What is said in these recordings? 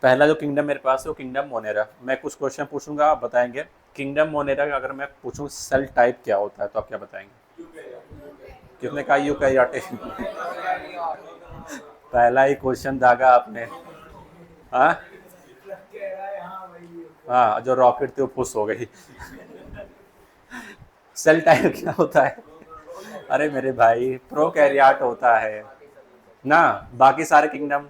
पहला जो किंगडम मेरे पास है वो किंगडम मोनेरा। मैं कुछ क्वेश्चन पूछूंगा, आप बताएंगे। किंगडम मोनेरा का अगर मैं पूछूं सेल टाइप क्या होता है तो आप क्या बताएंगे? कितने का यूकैरियोटिक? पहला ही क्वेश्चन दागा आपने। हाँ हाँ, जो रॉकेट थे वो पुश हो गई। सेल टाइप क्या होता है? अरे मेरे भाई, प्रोकैरियोट होता है ना। बाकी सारे किंगडम।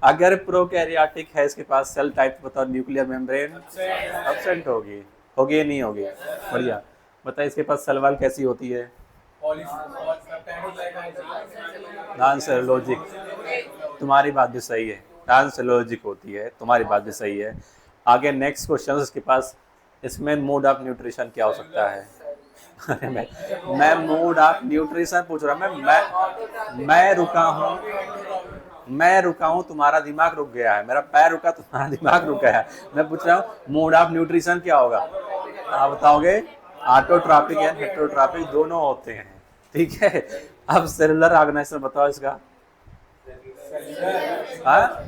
अगर प्रोकैरियोटिक है इसके पास सेल टाइप, बताओ न्यूक्लियर मेम्ब्रेन एब्सेंट होगी। होगी या नहीं होगी? बढ़िया। बताइए इसके पास सेल वॉल कैसी होती है? Non cellulosic. तुम्हारी बात भी सही है, नॉन सेलुलोजिक होती है, तुम्हारी बात भी सही है। आगे नेक्स्ट क्वेश्चन इसके पास, इसमें मोड ऑफ न्यूट्रिशन क्या हो सकता है? अरे मैं मोड ऑफ न्यूट्रिशन पूछ रहा हूँ। मैं रुका हूँ, मैं रुका हूँ, तुम्हारा दिमाग रुक गया है। मेरा पैर रुका, तुम्हारा दिमाग रुक गया है। मैं पूछ रहा हूँ मोड ऑफ न्यूट्रिशन क्या होगा? आप बताओगे? ऑटोट्रॉपिक या हेटेरोट्रॉपिक दोनों होते हैं, ठीक है। अब सेलुलर ऑर्गेनाइजेशन बताओ इसका। हाँ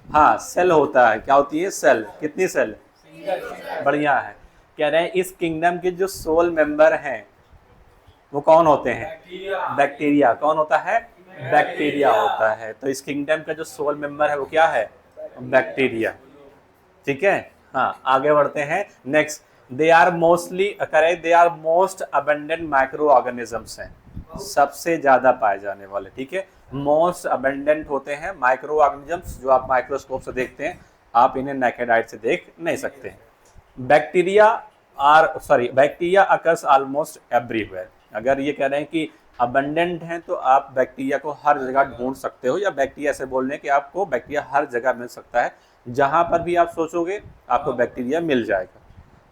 हाँ, सेल होता है। क्या होती है? सेल। कितनी सेल? बढ़िया है। कह रहे हैं इस किंगडम के जो सोल मेंबर हैं वो कौन होते हैं? बैक्टीरिया। कौन होता है? बैक्टीरिया होता है। तो इस किंगडम का जो सोल मेंबर है वो क्या है? बैक्टीरिया। ठीक है। हाँ, आगे बढ़ते हैं। नेक्स्ट, दे आर मोस्टली, करें they are most abundant micro organisms हैं, सबसे ज्यादा पाए जाने वाले। ठीक है, मोस्ट अबेंडेंट होते हैं माइक्रो ऑर्गेनिजम्स, जो आप माइक्रोस्कोप से देखते हैं, आप इन्हें नेकेड आइट से देख नहीं सकते। Bacteria bacteria occurs almost everywhere. अगर ये कह रहे हैं कि अबंडेंट हैं तो आप बैक्टीरिया को हर जगह ढूंढ सकते हो, या बैक्टीरिया से बोल रहे हैं कि आपको बैक्टीरिया हर जगह मिल सकता है। जहां पर भी आप सोचोगे आपको बैक्टीरिया मिल जाएगा।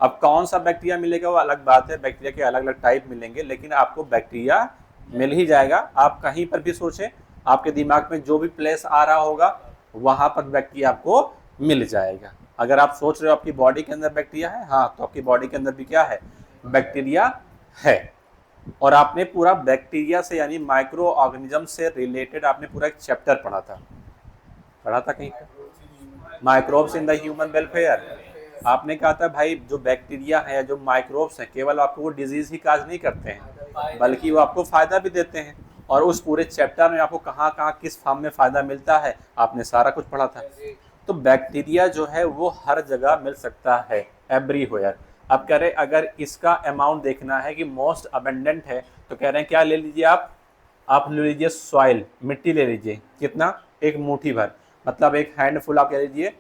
अब कौन सा बैक्टीरिया मिलेगा वो अलग बात है, बैक्टीरिया के अलग अलग टाइप मिलेंगे, लेकिन आपको बैक्टीरिया मिल ही जाएगा। आप कहीं पर भी सोचें, आपके दिमाग में जो भी प्लेस आ रहा होगा वहां पर बैक्टीरिया आपको मिल जाएगा। अगर आप सोच रहे हो आपकी बॉडी के अंदर बैक्टीरिया है, हाँ, तो आपकी बॉडी के अंदर भी क्या है? बैक्टीरिया है। और आपने पूरा बैक्टीरिया से यानी माइक्रो ऑर्गेनिज्म से रिलेटेड आपने पूरा एक चैप्टर पढ़ा था कहीं पर, microbes in the human welfare. आपने कहा था भाई जो बैक्टीरिया है, जो माइक्रोब्स हैं, केवल आपको वो डिजीज ही काज नहीं करते हैं बल्कि वो आपको फायदा भी देते हैं। और उस पूरे चैप्टर में आपको कहाँ कहाँ किस फॉर्म में फायदा मिलता है आपने सारा कुछ पढ़ा था। तो बैक्टीरिया जो है वो हर जगह मिल सकता है, एवरीवेयर। अब कह रहे अगर इसका अमाउंट देखना है कि मोस्ट अबेंडेंट है, तो कह रहे हैं क्या ले लीजिए आप ले लीजिए सॉइल, मिट्टी ले लीजिए। कितना? एक मुट्ठी भर, मतलब एक हैंडफुल आप कह लीजिए।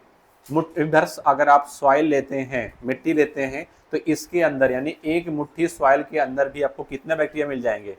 मुट्ठी भर अगर आप सॉइल लेते हैं, मिट्टी लेते हैं, तो इसके अंदर यानी एक मुट्ठी सॉइल के अंदर भी आपको कितने बैक्टीरिया मिल जाएंगे?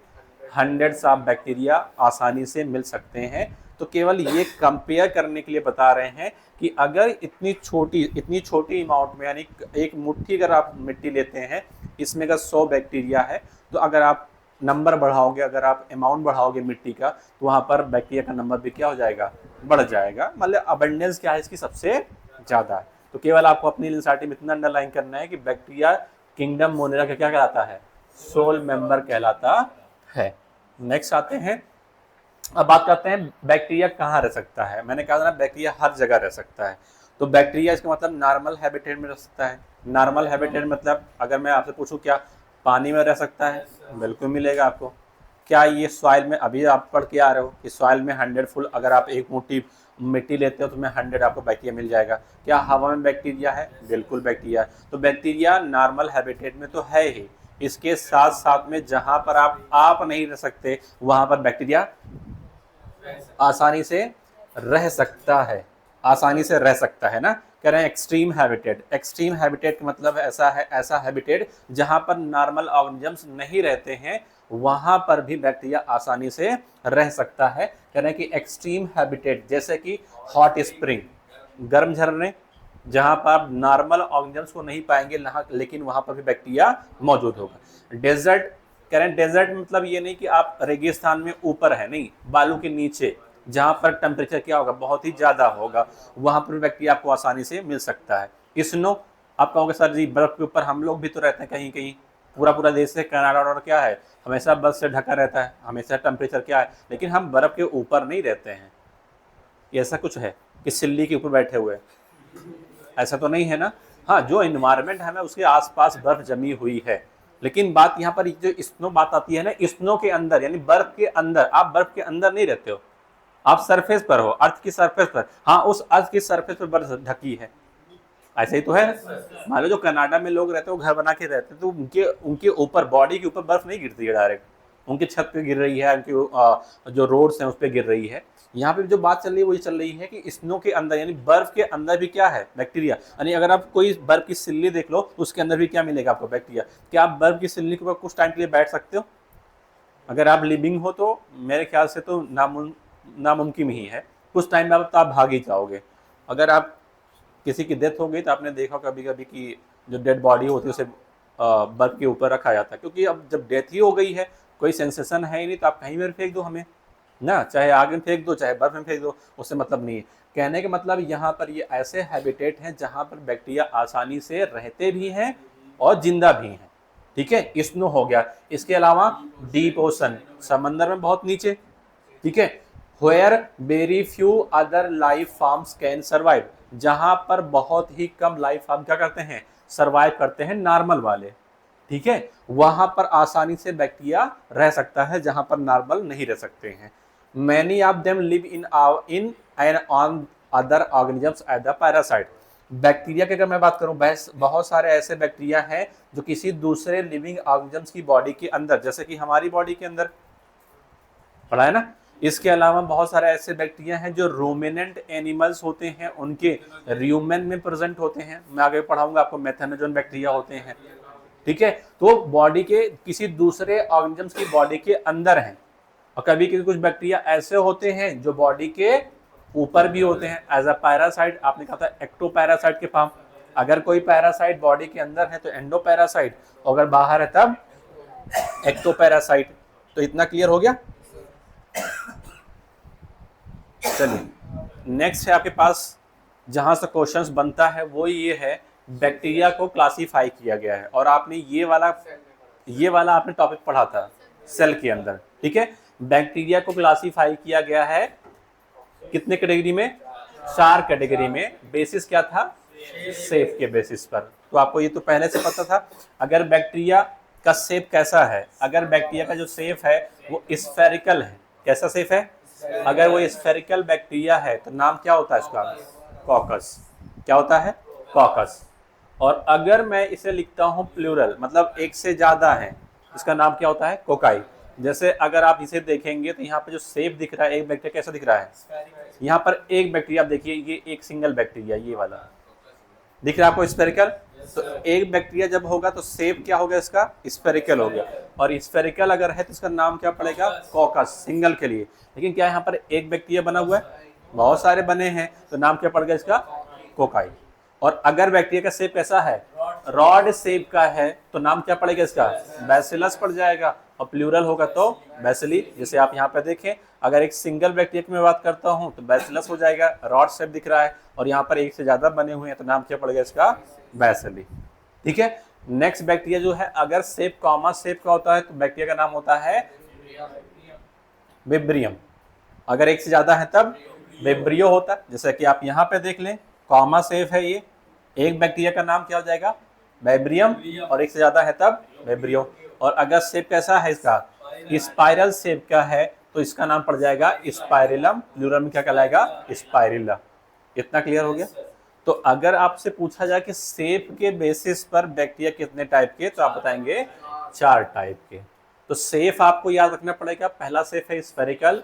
हंड्रेड्स ऑफ बैक्टीरिया आसानी से मिल सकते हैं। तो केवल ये कंपेयर करने के लिए बता रहे हैं कि अगर इतनी छोटी अमाउंट में यानी एक मुट्ठी अगर आप मिट्टी लेते हैं, इसमें अगर 100 बैक्टीरिया है, तो अगर आप नंबर बढ़ाओगे, अगर आप अमाउंट बढ़ाओगे मिट्टी का, तो वहाँ पर बैक्टीरिया का नंबर भी क्या हो जाएगा? बढ़ जाएगा। मतलब अबंडेंस क्या है इसकी? सबसे ज़्यादा है। तो केवल आपको अपनी लिसाटी में इतना अंडरलाइन करना है कि बैक्टीरिया किंगडम मोनेरा का क्या कहलाता है? सोल मेंबर कहलाता है। नेक्स्ट आते हैं, अब बात करते हैं बैक्टीरिया कहाँ रह सकता है। मैंने कहा था ना बैक्टीरिया हर जगह रह सकता है। तो बैक्टीरिया इसका मतलब नॉर्मल हैबिटेट में रह सकता है। नॉर्मल हैबिटेट मतलब अगर मैं आपसे पूछूं क्या पानी में रह सकता है? बिल्कुल मिलेगा आपको। क्या ये सॉइल में, अभी आप पढ़ के आ रहे हो कि सॉइल में 100 फुल, अगर आप एक मुट्ठी मिट्टी लेते हो तो में 100 आपको बैक्टीरिया मिल जाएगा। क्या हवा में बैक्टीरिया है? बिल्कुल बैक्टीरिया है। तो बैक्टीरिया नॉर्मल हैबिटेट में तो है ही, इसके साथ साथ में जहां पर आप नहीं रह सकते वहां पर बैक्टीरिया आसानी से रह सकता है, आसानी से रह सकता है ना। कह रहे हैं एक्सट्रीम हैबिटेट। एक्सट्रीम हैबिटेट का मतलब ऐसा हैबिटेट जहां पर नॉर्मल ऑर्गेनिजम्स नहीं रहते हैं, वहां पर भी बैक्टीरिया आसानी से रह सकता है। कह रहे हैं कि एक्सट्रीम हैबिटेट जैसे कि हॉट स्प्रिंग, गर्म झरने, जहां पर आप नॉर्मल ऑर्गेनिजम्स को नहीं पाएंगे लेकिन वहां पर भी बैक्टीरिया मौजूद होगा। डेजर्ट, कह रहे हैं डेजर्ट मतलब ये नहीं कि आप रेगिस्तान में ऊपर है, नहीं, बालू के नीचे जहां पर टेम्परेचर क्या होगा? बहुत ही ज्यादा होगा, वहां पर बैक्टीरिया आपको आसानी से मिल सकता है। स्नो, आप कहोगे सर जी बर्फ के ऊपर हम लोग भी तो रहते हैं कहीं कहीं, पूरा पूरा देश से कनाडा और क्या है हमेशा बर्फ से ढका रहता है, हमेशा टेम्परेचर क्या है, लेकिन हम बर्फ के ऊपर नहीं रहते हैं, ये ऐसा कुछ है? कि सिल्ली के ऊपर बैठे हुए, ऐसा तो नहीं है ना। हाँ, जो इन्वायरमेंट है उसके आसपास बर्फ जमी हुई है, लेकिन बात यहाँ पर जो स्नो बात आती है ना, स्नो के अंदर यानी बर्फ के अंदर, आप बर्फ के अंदर नहीं रहते हो, आप सरफेस पर हो, अर्थ की सरफेस पर। हाँ, उस अर्थ की सरफेस पर बर्फ ढकी है, ऐसे ही तो है। मान लो जो कनाडा में लोग रहते हैं वो घर बना के रहते हैं, तो उनके उनके ऊपर, बॉडी के ऊपर बर्फ नहीं गिरती है डायरेक्ट, उनकी छत पे गिर रही है, उनकी जो रोड्स हैं उस पर गिर रही है। यहाँ पे जो बात चल रही है वही चल रही है कि स्नो के अंदर यानी बर्फ के अंदर भी क्या है, बैक्टीरिया। यानी अगर आप कोई बर्फ की सिल्ली देख लो, उसके अंदर भी क्या मिलेगा आपको, बैक्टीरिया। क्या आप बर्फ की सिल्ली के ऊपर कुछ टाइम के लिए बैठ सकते हो? अगर आप लिविंग हो तो मेरे ख्याल से तो नामुमकिन ही है, कुछ टाइम बाद तो आप भाग ही जाओगे। अगर आप किसी की डेथ हो गई तो आपने देखा कभी कभी कि जो डेड बॉडी होती है उसे बर्फ के ऊपर रखा जाता है, क्योंकि अब जब डेथ ही हो गई है, कोई सेंसेशन है ही नहीं, तो आप कहीं पर फेंक दो हमें ना, चाहे आग में फेंक दो चाहे बर्फ में फेंक दो, उससे मतलब नहीं है। कहने का मतलब यहाँ पर ये ऐसे हैबिटेट हैं जहाँ पर बैक्टीरिया आसानी से रहते भी हैं और जिंदा भी हैं। ठीक है, स्नो हो गया। इसके अलावा डीप ओशन, समंदर में बहुत नीचे। ठीक है, where very few other life forms can survive, जहां पर बहुत ही कम लाइफ फॉर्म क्या करते हैं, सर्वाइव करते हैं, नॉर्मल वाले। ठीक है, वहां पर आसानी से बैक्टीरिया रह सकता है जहां पर नॉर्मल नहीं रह सकते हैं। Many of them live in and on other organisms as the parasite. Bacteria की अगर मैं बात करूं, बहुत सारे ऐसे बैक्टीरिया हैं जो किसी दूसरे लिविंग ऑर्गेनिजम्स की बॉडी के अंदर, जैसे कि हमारी बॉडी के अंदर पढ़ा है ना। इसके अलावा बहुत सारे ऐसे बैक्टीरिया हैं जो रूमिनेंट एनिमल्स होते हैं, उनके र्यूमेन में प्रेजेंट होते हैं। मैं आगे पढ़ाऊंगा आपको, मेथेनोजोन बैक्टीरिया होते हैं। ठीक है, तो बॉडी के किसी दूसरे ऑर्गेनिजम्स की बॉडी के अंदर हैं। और कभी कभी कुछ बैक्टीरिया ऐसे होते हैं जो बॉडी के ऊपर भी होते हैं, एज अ पैरासाइट। आपने कहा था एक्टोपैरासाइट के फॉर्म। अगर कोई पैरासाइट बॉडी के अंदर है तो एंडोपैरासाइट, अगर बाहर है तब एक्टोपैरासाइट। तो इतना क्लियर हो गया। चलिए नेक्स्ट है आपके पास, जहां से क्वेश्चंस बनता है वो ये है, बैक्टीरिया को क्लासिफाई किया गया है। और आपने ये वाला आपने टॉपिक पढ़ा था सेल के अंदर। ठीक है, बैक्टीरिया को क्लासिफाई किया गया है कितने कैटेगरी में, 4 कैटेगरी में। बेसिस क्या था, शेप के बेसिस पर। तो आपको ये तो पहले से पता था। अगर बैक्टीरिया का शेप कैसा है, अगर बैक्टीरिया का जो शेप है वो स्फेरिकल है, कैसा शेप है, अगर वो स्फेरिकल बैक्टीरिया है तो नाम क्या होता है इसका, कॉकस। क्या होता है, कॉकस। और अगर मैं इसे लिखता हूं प्लूरल, मतलब एक से ज्यादा है, इसका नाम क्या होता है, कोकाई। जैसे अगर आप इसे देखेंगे तो यहाँ पर जो शेप दिख रहा है, एक बैक्टीरिया कैसा दिख रहा है, यहाँ पर एक बैक्टीरिया आप देखिए, ये एक सिंगल बैक्टीरिया, ये वाला दिख रहा है आपको स्फेरिकल। तो एक बैक्टीरिया जब होगा तो शेप क्या हो गया इसका, स्फेरिकल हो गया। और स्फेरिकल अगर है तो इसका नाम क्या पड़ेगा, कॉकस, सिंगल के लिए। लेकिन क्या यहाँ पर एक बैक्टीरिया बना हुआ है, बहुत सारे बने हैं, तो नाम क्या पड़ गया इसका, कोकाई। और अगर बैक्टीरिया का शेप कैसा है, रॉड शेप का है, तो नाम क्या पड़ेगा इसका, बैसिलस पड़ जाएगा। और प्लूरल होगा तो बैसिली। जैसे आप यहाँ पे देखें, अगर एक सिंगल बैक्टीरिया की मैं बात करता हूँ तो बैसिलस हो जाएगा, रॉड शेप दिख रहा है, और यहाँ पर एक से ज्यादा बने हुए हैं तो नाम क्या पड़ेगा इसका, बैसिली। ठीक है, नेक्स्ट बैक्टीरिया जो है, अगर शेप कॉमा शेप का होता है तो बैक्टीरिया का नाम होता है विब्रियम। अगर एक से ज्यादा है तब विब्रियो होता है। जैसे कि आप यहाँ पे देख लें, कॉमा शेप है ये, एक बैक्टीरिया का नाम क्या हो जाएगा, विब्रियम, और एक से ज्यादा है तब विब्रियो। और अगर शेप कैसा है इसका, स्पाइरल शेप का है, तो इसका नाम पड़ जाएगा स्पाइरिलम, प्लूरल में क्या कहलाएगा, स्पाइरिला। इतना क्लियर हो गया। तो अगर आपसे पूछा जाए कि शेप के बेसिस पर बैक्टीरिया कितने टाइप के, तो आप बताएंगे 4 टाइप के। तो शेप आपको याद रखना पड़ेगा, पहला शेप है spherical,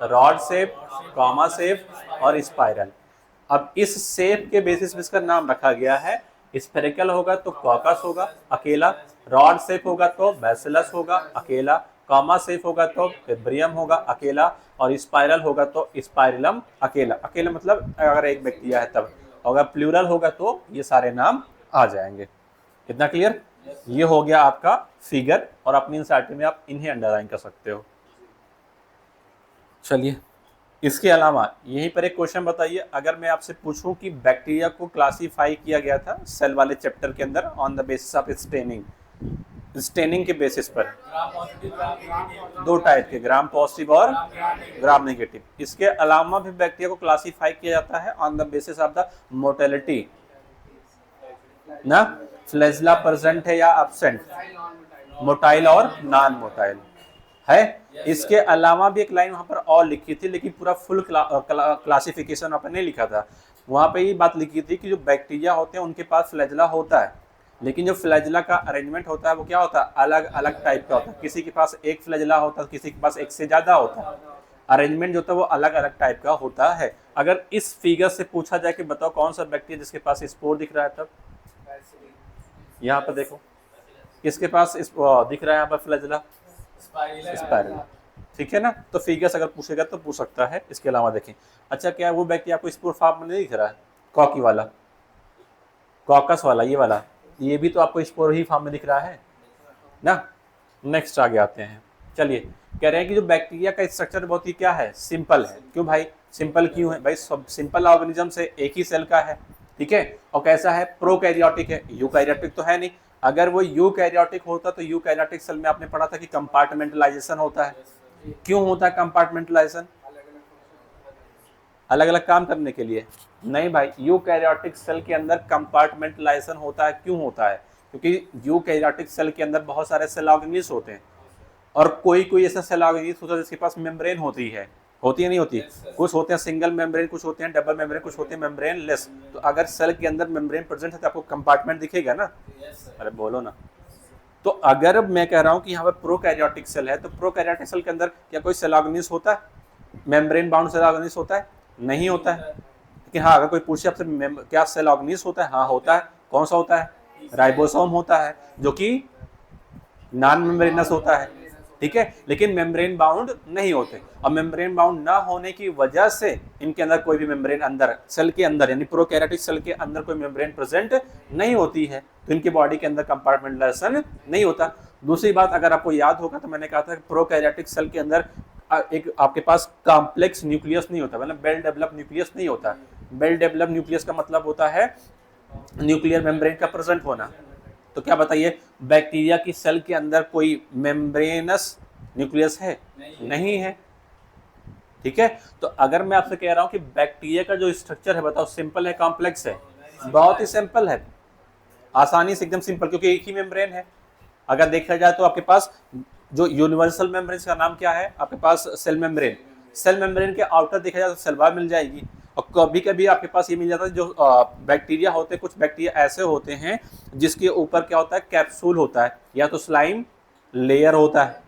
rod shape, comma shape और स्पाइरल। अब इस शेप के बेसिस पर इसका नाम रखा गया है। स्फेरिकल होगा तो कॉकस होगा अकेला, रॉड शेप होगा तो बैसिलस होगा अकेला, कॉमा शेप होगा तो विब्रियम होगा अकेला, और स्पाइरल होगा तो स्पाइरिलम अकेला। अकेला मतलब अगर एक बैक्टीरिया है तब। अगर प्लूरल होगा तो ये सारे नाम आ जाएंगे। इतना क्लियर। ये हो गया आपका फिगर, और अपनी एनसीईआरटी में आप इन्हें अंडरलाइन कर सकते हो। चलिए, इसके अलावा यहीं पर एक क्वेश्चन बताइए, अगर मैं आपसे पूछूं कि बैक्टीरिया को क्लासिफाई किया गया था सेल वाले चैप्टर के अंदर on the basis of staining, staining के बेसिस पर दो टाइप के, ग्राम पॉजिटिव और ग्राम नेगेटिव। इसके अलावा भी बैक्टीरिया को क्लासिफाई किया जाता है on the basis of the mortality ना, फ्लैजेला प्रेजेंट है या एब्सेंट, मोटाइल और नॉन मोटाइल है। इसके अलावा भी एक लाइन वहां पर और लिखी थी, लेकिन पूरा फुल क्लासिफिकेशन वहां पर नहीं लिखा था। वहां पे ये बात लिखी थी कि जो बैक्टीरिया होते हैं उनके पास फ्लैजेला होता है, लेकिन जो फ्लैजेला का अरेंजमेंट होता है वो क्या होता है, अलग अलग टाइप का होता है। किसी के पास एक फ्लैजेला होता है, किसी के पास एक से ज्यादा होता है। अरेंजमेंट जो होता है वो अलग अलग टाइप का होता है। अगर इस फिगर से पूछा जाए कि बताओ कौन सा बैक्टीरिया जिसके पास स्पोर दिख रहा है, तब यहाँ पर देखो किसके पास दिख रहा है यहाँ पर फ्लैजेला, स्पाइरल, ठीक है ना। तो फिगर्स अगर पूछेगा तो पूछ सकता है। इसके अलावा देखें, अच्छा क्या वो बैक्टीरिया आपको स्पोर फॉर्म में नहीं दिख रहा है, कॉकी वाला, कॉकस वाला, ये वाला, ये भी तो आपको स्पोर ही फॉर्म में दिख रहा है ना। नेक्स्ट आगे आते हैं, चलिए। कह रहे हैं कि जो बैक्टीरिया का स्ट्रक्चर बहुत ही क्या है, सिंपल है। क्यों भाई सिंपल क्यों है? भाई सब सिंपल ऑर्गेनिज्म से एक ही सेल का है, ठीक है। और कैसा है, प्रोकैरियोटिक है, यूकैरियोटिक तो है नहीं। अगर वो यूकैरियोटिक होता तो यूकैरियोटिक सेल में आपने पढ़ा था कि कंपार्टमेंटलाइजेशन होता है। क्यों होता है कंपार्टमेंटलाइजेशन? अलग अलग काम करने के लिए नहीं भाई, यूकैरियोटिक सेल के अंदर कंपार्टमेंटलाइजेशन होता है। क्यों होता है? क्योंकि यूकैरियोटिक सेल के अंदर बहुत सारे सेल ऑर्गेनिल्स होते हैं, और कोई कोई ऐसा सेल ऑर्गेनिल्स होता है जिसके पास मेम्ब्रेन होती है नहीं होती? कुछ होते हैं सिंगल मेम्ब्रेन, कुछ होते हैं डबल मेम्ब्रेन, कुछ होते हैं मेम्ब्रेन लेस। तो अगर सेल के अंदर मेम्ब्रेन प्रेजेंट है तो आपको कंपार्टमेंट दिखेगा ना। अरे बोलो ना। तो अगर मैं कह रहा हूं कि यहाँ पर प्रोकैरियोटिक सेल है, तो प्रोकैरियोटिक सेल के अंदर क्या कोई सेल ऑर्गेनिल्स होता है? मेम्ब्रेन बाउंड सेल ऑर्गेनिल्स होता है? नहीं होता है। लेकिन हाँ, अगर कोई पूछे आपसे क्या सेल ऑर्गेनिल्स होता है, हाँ होता है। कौन सा होता है? राइबोसोम होता है, जो कि नॉन मेम्ब्रेनस होता है, ठीक है, लेकिन मेम्ब्रेन बाउंड नहीं होते। और मेम्ब्रेन बाउंड ना होने की वजह से इनके अंदर कोई भी मेम्ब्रेन अंदर सेल के अंदर यानी प्रोकैरियोटिक सेल के अंदर कोई मेम्ब्रेन प्रेजेंट नहीं होती है, तो इनके बॉडी के अंदर कंपार्टमेंटलाइजेशन नहीं होता। दूसरी बात अगर आपको याद होगा तो मैंने कहा था कि प्रोकैरियोटिक सेल के अंदर एक आपके पास कॉम्प्लेक्स न्यूक्लियस नहीं होता, मतलब वेल डेवलप न्यूक्लियस नहीं होता। वेल डेवलप न्यूक्लियस का मतलब होता है न्यूक्लियर मेम्ब्रेन का प्रेजेंट होना। तो क्या बताइए, बैक्टीरिया की सेल के अंदर कोई मेम्ब्रेनस न्यूक्लियस है? नहीं है, ठीक है। तो अगर मैं आपसे कह रहा हूं कि बैक्टीरिया का जो स्ट्रक्चर है बताओ सिंपल है कॉम्प्लेक्स है? बहुत ही सिंपल है, आसानी से एकदम सिंपल, क्योंकि एक ही मेम्ब्रेन है। अगर देखा जाए तो आपके पास जो यूनिवर्सल मेम्ब्रेन का नाम क्या है, आपके पास सेल मेम्ब्रेन। सेल मेम्ब्रेन के आउटर देखा जाए तो सेल वॉल मिल जाएगी। और कभी कभी आपके पास ये मिल जाता है, जो बैक्टीरिया होते हैं, कुछ बैक्टीरिया ऐसे होते हैं जिसके ऊपर क्या होता है, कैप्सूल होता है या तो स्लाइम लेयर होता है,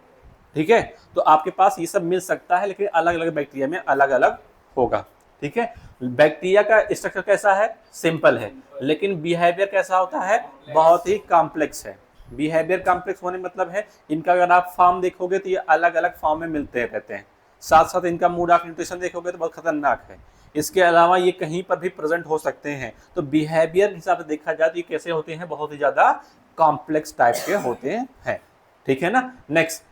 ठीक है। तो आपके पास ये सब मिल सकता है, लेकिन अलग अलग बैक्टीरिया में अलग अलग होगा, ठीक है। बैक्टीरिया का स्ट्रक्चर कैसा है, सिंपल है, लेकिन बिहेवियर कैसा होता है, बहुत ही कॉम्प्लेक्स है। बिहेवियर कॉम्प्लेक्स होने मतलब है इनका अगर आप फॉर्म देखोगे तो ये अलग अलग फॉर्म में मिलते रहते हैं। साथ साथ इनका मोड ऑफ न्यूट्रिशन देखोगे तो बहुत खतरनाक है। इसके अलावा ये कहीं पर भी प्रेजेंट हो सकते हैं। तो बिहेवियर हिसाब से देखा जाए तो ये कैसे होते हैं, बहुत ही ज्यादा कॉम्प्लेक्स टाइप के होते हैं, ठीक है ना। Next,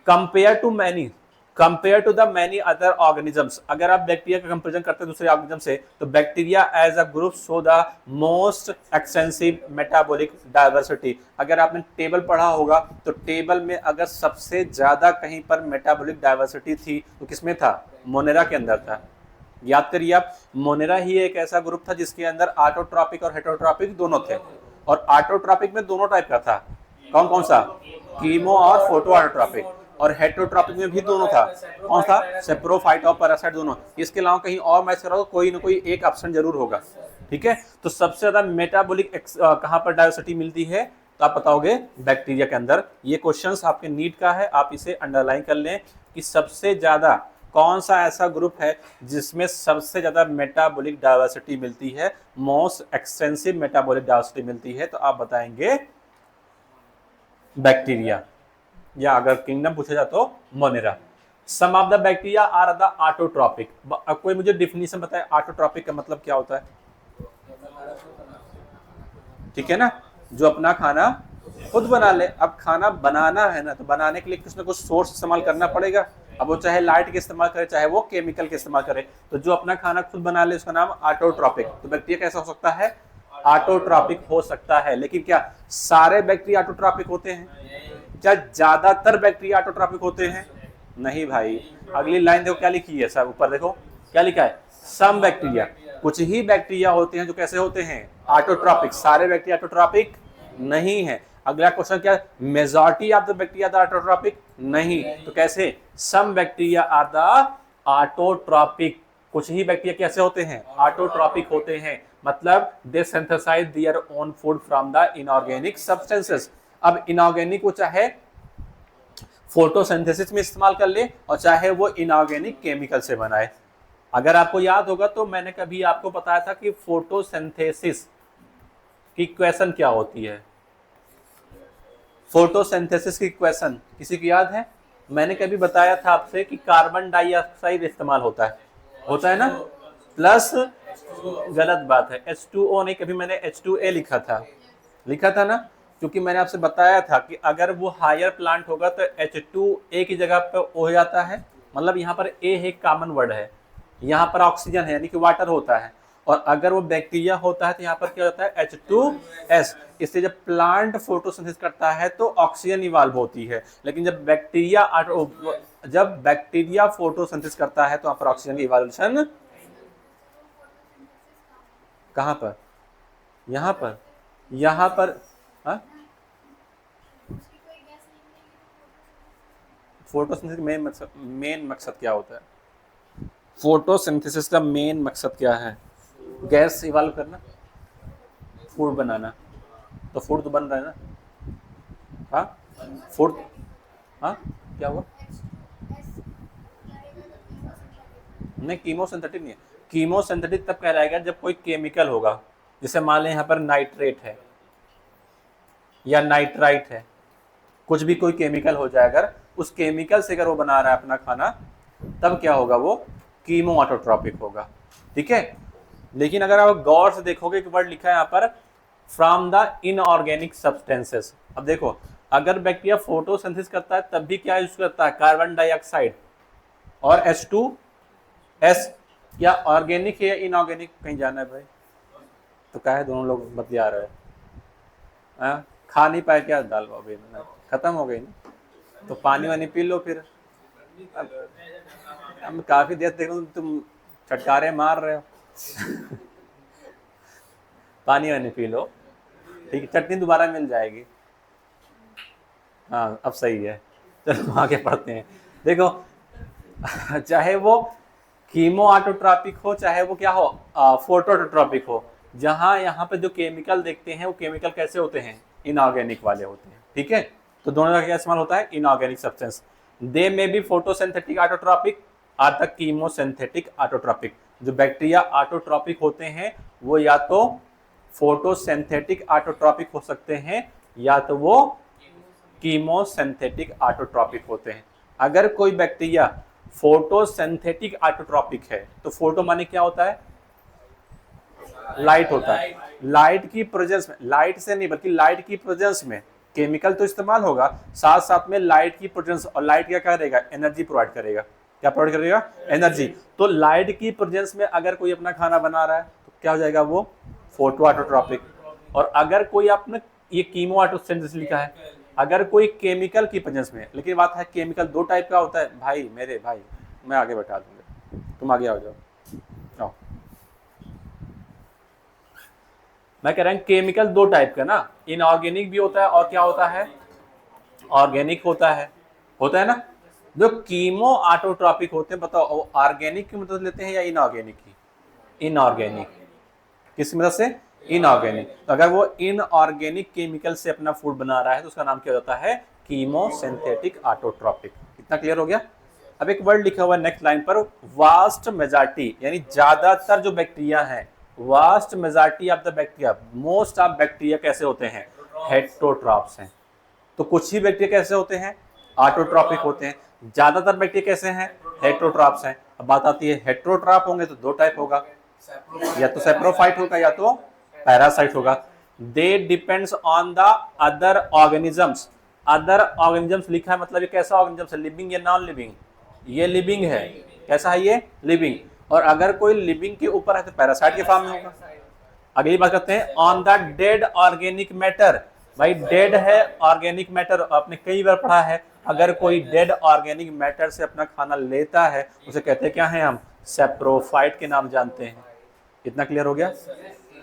compare to the many other organisms. अगर आप बैक्टीरिया का कंपेरिजन करते हैं दूसरे ऑर्गेनिज्म से, तो bacteria as a group show the most extensive metabolic diversity. अगर आपने टेबल पढ़ा होगा तो टेबल में अगर सबसे ज्यादा कहीं पर मेटाबॉलिक डाइवर्सिटी थी तो किसमें था, मोनेरा के अंदर था। याद करिए आप, मोनेरा ही एक ऐसा ग्रुप था जिसके अंदर ऑटोट्रॉपिक और हेटेरोट्रॉपिक दोनों थे। और ऑटोट्रॉपिक में दोनों टाइप का था, कौन कौन सा, कीमो और फोटो ऑटोट्रॉपिक। और हेटेरोट्रॉपिक में भी दोनों था, कौन सा, सेप्रोफाइट और पैरासाइट दोनों। इसके अलावा कहीं और मैच कराओ कोई ना कोई एक ऑप्शन जरूर होगा, ठीक है। तो सबसे ज्यादा मेटाबॉलिक कहां पर डाइवर्सिटी मिलती है, तो आप बताओगे बैक्टीरिया के अंदर। ये क्वेश्चंस आपके नीट का है, आप इसे अंडरलाइन कर लें कि सबसे ज्यादा कौन सा ऐसा ग्रुप है जिसमें सबसे ज्यादा मेटाबॉलिक डाइवर्सिटी मिलती है, मोस्ट एक्सटेंसिव मेटाबॉलिक डाइवर्सिटी मिलती है, तो आप बताएंगे बैक्टीरिया, या अगर किंगडम पूछा जाए तो Monera. Some of the bacteria are the autotrophic. अब कोई मुझे डिफिनीशन बताए ऑटोट्रॉपिक का मतलब क्या होता है, ठीक है ना, जो अपना खाना खुद बना ले। अब खाना बनाना है ना, तो बनाने के लिए कुछ ना कुछ सोर्स इस्तेमाल करना पड़ेगा। अब वो चाहे लाइट के इस्तेमाल करे, चाहे वो केमिकल के इस्तेमाल करे, तो जो अपना खाना खुद बना ले उसका नाम ऑटोट्रॉपिक। तो बैक्टीरिया कैसा हो सकता है, ऑटोट्रॉपिक हो सकता है, लेकिन क्या सारे बैक्टीरिया ऑटोट्रॉपिक होते हैं? क्या ज्यादातर बैक्टीरिया ऑटोट्रॉपिक होते हैं? नहीं भाई। अगली लाइन देखो क्या लिखी है, सब ऊपर देखो क्या लिखा है, सम बैक्टीरिया, कुछ ही बैक्टीरिया होते हैं जो कैसे होते हैं, ऑटोट्रॉपिक। सारे बैक्टीरिया ऑटोट्रॉपिक नहीं है। अगला क्वेश्चन क्या, majority of the bacteria are autotrophic, नहीं। तो कैसे, some bacteria are the autotrophic, कुछ ही बैक्टीरिया कैसे होते हैं, ऑटोट्रॉपिक होते हैं। मतलब they synthesize their own food from the inorganic substances. अब इनऑर्गेनिक को चाहे फोटोसिंथेसिस में इस्तेमाल कर ले और चाहे वो इनऑर्गेनिक केमिकल से बनाए। अगर आपको याद होगा तो मैंने कभी आपको बताया था कि फोटोसिंथेसिस की इक्वेशन क्या होती है। फोटोसिंथेसिस की इक्वेशन किसी को याद है? मैंने कभी बताया था आपसे कि कार्बन डाइऑक्साइड इस्तेमाल होता है ना, प्लस, गलत बात है, H2O नहीं, कभी मैंने H2A लिखा था ना, क्योंकि मैंने आपसे बताया था कि अगर वो हायर प्लांट होगा तो H2A की जगह पर O हो जाता है। मतलब यहाँ पर A एक कॉमन वर्ड है, यहाँ पर ऑक्सीजन है यानी कि वाटर होता है, और अगर वो बैक्टीरिया होता है तो यहाँ पर क्या होता है, H2S। इससे जब प्लांट फोटोसिंथेसिस करता है तो ऑक्सीजन इवॉल्व होती है, लेकिन जब बैक्टीरिया फोटोसिंथेसिस करता है तो यहाँ पर ऑक्सीजन इवोल्यूशन कहाँ पर, यहाँ पर फोटोसिंथेसिस मेन मकसद क्या होता है? फोटोसिंथेसिस का मेन मकसद क्या है? गैस इवॉल्व करना, फूड बनाना। तो फूड तो बन रहा है ना, फूड, क्या हुआ? नहीं, कीमोसिंथेटिक नहीं है। कीमोसिंथेटिक तब कहलाएगा जब कोई केमिकल होगा, जैसे मान लें यहाँ पर नाइट्रेट है या नाइट्राइट है, कुछ भी कोई केमिकल हो जाए, अगर उस केमिकल से अगर वो बना रहा है अपना खाना, तब क्या होगा, वो कीमो ऑटोट्रॉपिक होगा। ठीक है, लेकिन अगर आप गौर से देखोगे एक वर्ड लिखा है यहाँ पर, फ्रॉम द इनऑर्गेनिक सब्सटेंसेस। अब देखो, अगर बैक्टीरिया फोटोसिंथेसिस करता है तब भी क्या यूज करता है, कार्बन डाइऑक्साइड और H2S। क्या ऑर्गेनिक है या इनऑर्गेनिक? कहीं जाना है भाई तो क्या है, दोनों लोग बतिया रहे हैं, खा नहीं पाए क्या, दाल अभी खत्म हो गई ना, तो पानी वानी पी लो फिर। अब काफी देर देख रहा हूँ तुम छटकारे मार रहे हो पानी वानी पी लो, ठीक है, चटनी दोबारा मिल जाएगी। हाँ अब सही है, चलो आगे पढ़ते हैं। देखो चाहे वो कीमो ऑटोट्रॉपिक हो चाहे वो क्या हो, फोटो ऑटोट्रॉपिक हो, जहाँ यहाँ पे जो केमिकल देखते हैं वो केमिकल कैसे होते हैं, इनऑर्गेनिक वाले होते हैं। ठीक है, तो दोनों का क्या इस्तेमाल होता है, inorganic substance. They may be photosynthetic autotrophic or the chemosynthetic autotrophic. जो बैक्टीरिया ऑटोट्रॉपिक होते हैं वो या तो फोटोसिंथेटिक ऑटोट्रॉपिक हो सकते हैं या तो वो कीमोसिंथेटिक ऑटोट्रॉपिक होते हैं। अगर कोई बैक्टीरिया फोटोसिंथेटिक ऑटोट्रॉपिक है तो फोटो माने क्या होता है, लाइट होता है। लाइट की प्रेजेंस में, लाइट से नहीं बल्कि लाइट की प्रेजेंस में केमिकल तो इस्तेमाल होगा, साथ साथ में लाइट की प्रेजेंस, और लाइट क्या करेगा, एनर्जी प्रोवाइड करेगा। क्या प्रोवाइड करेगा, एनर्जी। तो लाइट की प्रेजेंस में अगर कोई अपना खाना बना रहा है तो क्या हो जाएगा, वो फोटो ऑटोट्रॉपिक। और अगर कोई आपने ये कीमो ऑटोसिंथेसिस लिखा है, अगर कोई केमिकल की प्रेजेंस में, लेकिन बात है केमिकल दो टाइप का होता है भाई, मेरे भाई मैं आगे बैठा दूंगा, तुम आगे आ जाओ। मैं कह रहा हूं केमिकल दो टाइप का ना, इनऑर्गेनिक भी होता है और क्या होता है, ऑर्गेनिक होता है ना। जो कीमो ऑटोट्रॉपिक होते हैं, बताओ ऑर्गेनिक की मदद लेते हैं या इनऑर्गेनिक की? इनऑर्गेनिक। किस मदद से, इनऑर्गेनिक। तो अगर वो इनऑर्गेनिक केमिकल से अपना फूड बना रहा है तो उसका नाम क्या होता है, कीमोसिंथेटिक ऑटोट्रॉपिक। कितना क्लियर हो गया? अब एक वर्ड लिखा हुआ है नेक्स्ट लाइन पर, वास्ट मेजॉरिटी, यानी ज्यादातर जो बैक्टीरिया है, vast majority of the bacteria, most of bacteria कैसे होते हैं, हेटेरोट्रॉप्स हैं। तो कुछ ही बैक्टीरिया कैसे होते हैं, ऑटोट्रॉपिक होते हैं। ज्यादातर बैक्टीरिया कैसे हैं, हेटेरोट्रॉप्स हैं। अब बात आती है हेटेरोट्रॉप होंगे तो दो टाइप होगा, या तो सेप्रोफाइट होगा या तो पैरासाइट होगा। They depends on the other organisms. Other organisms लिखा है, मतलब ये कैसा ऑर्गेनिजम्स है, लिविंग या नॉन लिविंग? ये लिविंग है। कैसा है ये, लिविंग। और अगर कोई लिविंग के ऊपर है तो पैरासाइट के फॉर्म में होगा। अगली बात करते हैं on the dead organic matter. भाई डेड है ऑर्गेनिक मैटर, आपने कई बार पढ़ा है। अगर कोई डेड ऑर्गेनिक मैटर से अपना खाना लेता है उसे कहते हैं क्या है, हम सेप्रोफाइट के नाम जानते हैं। इतना क्लियर हो गया।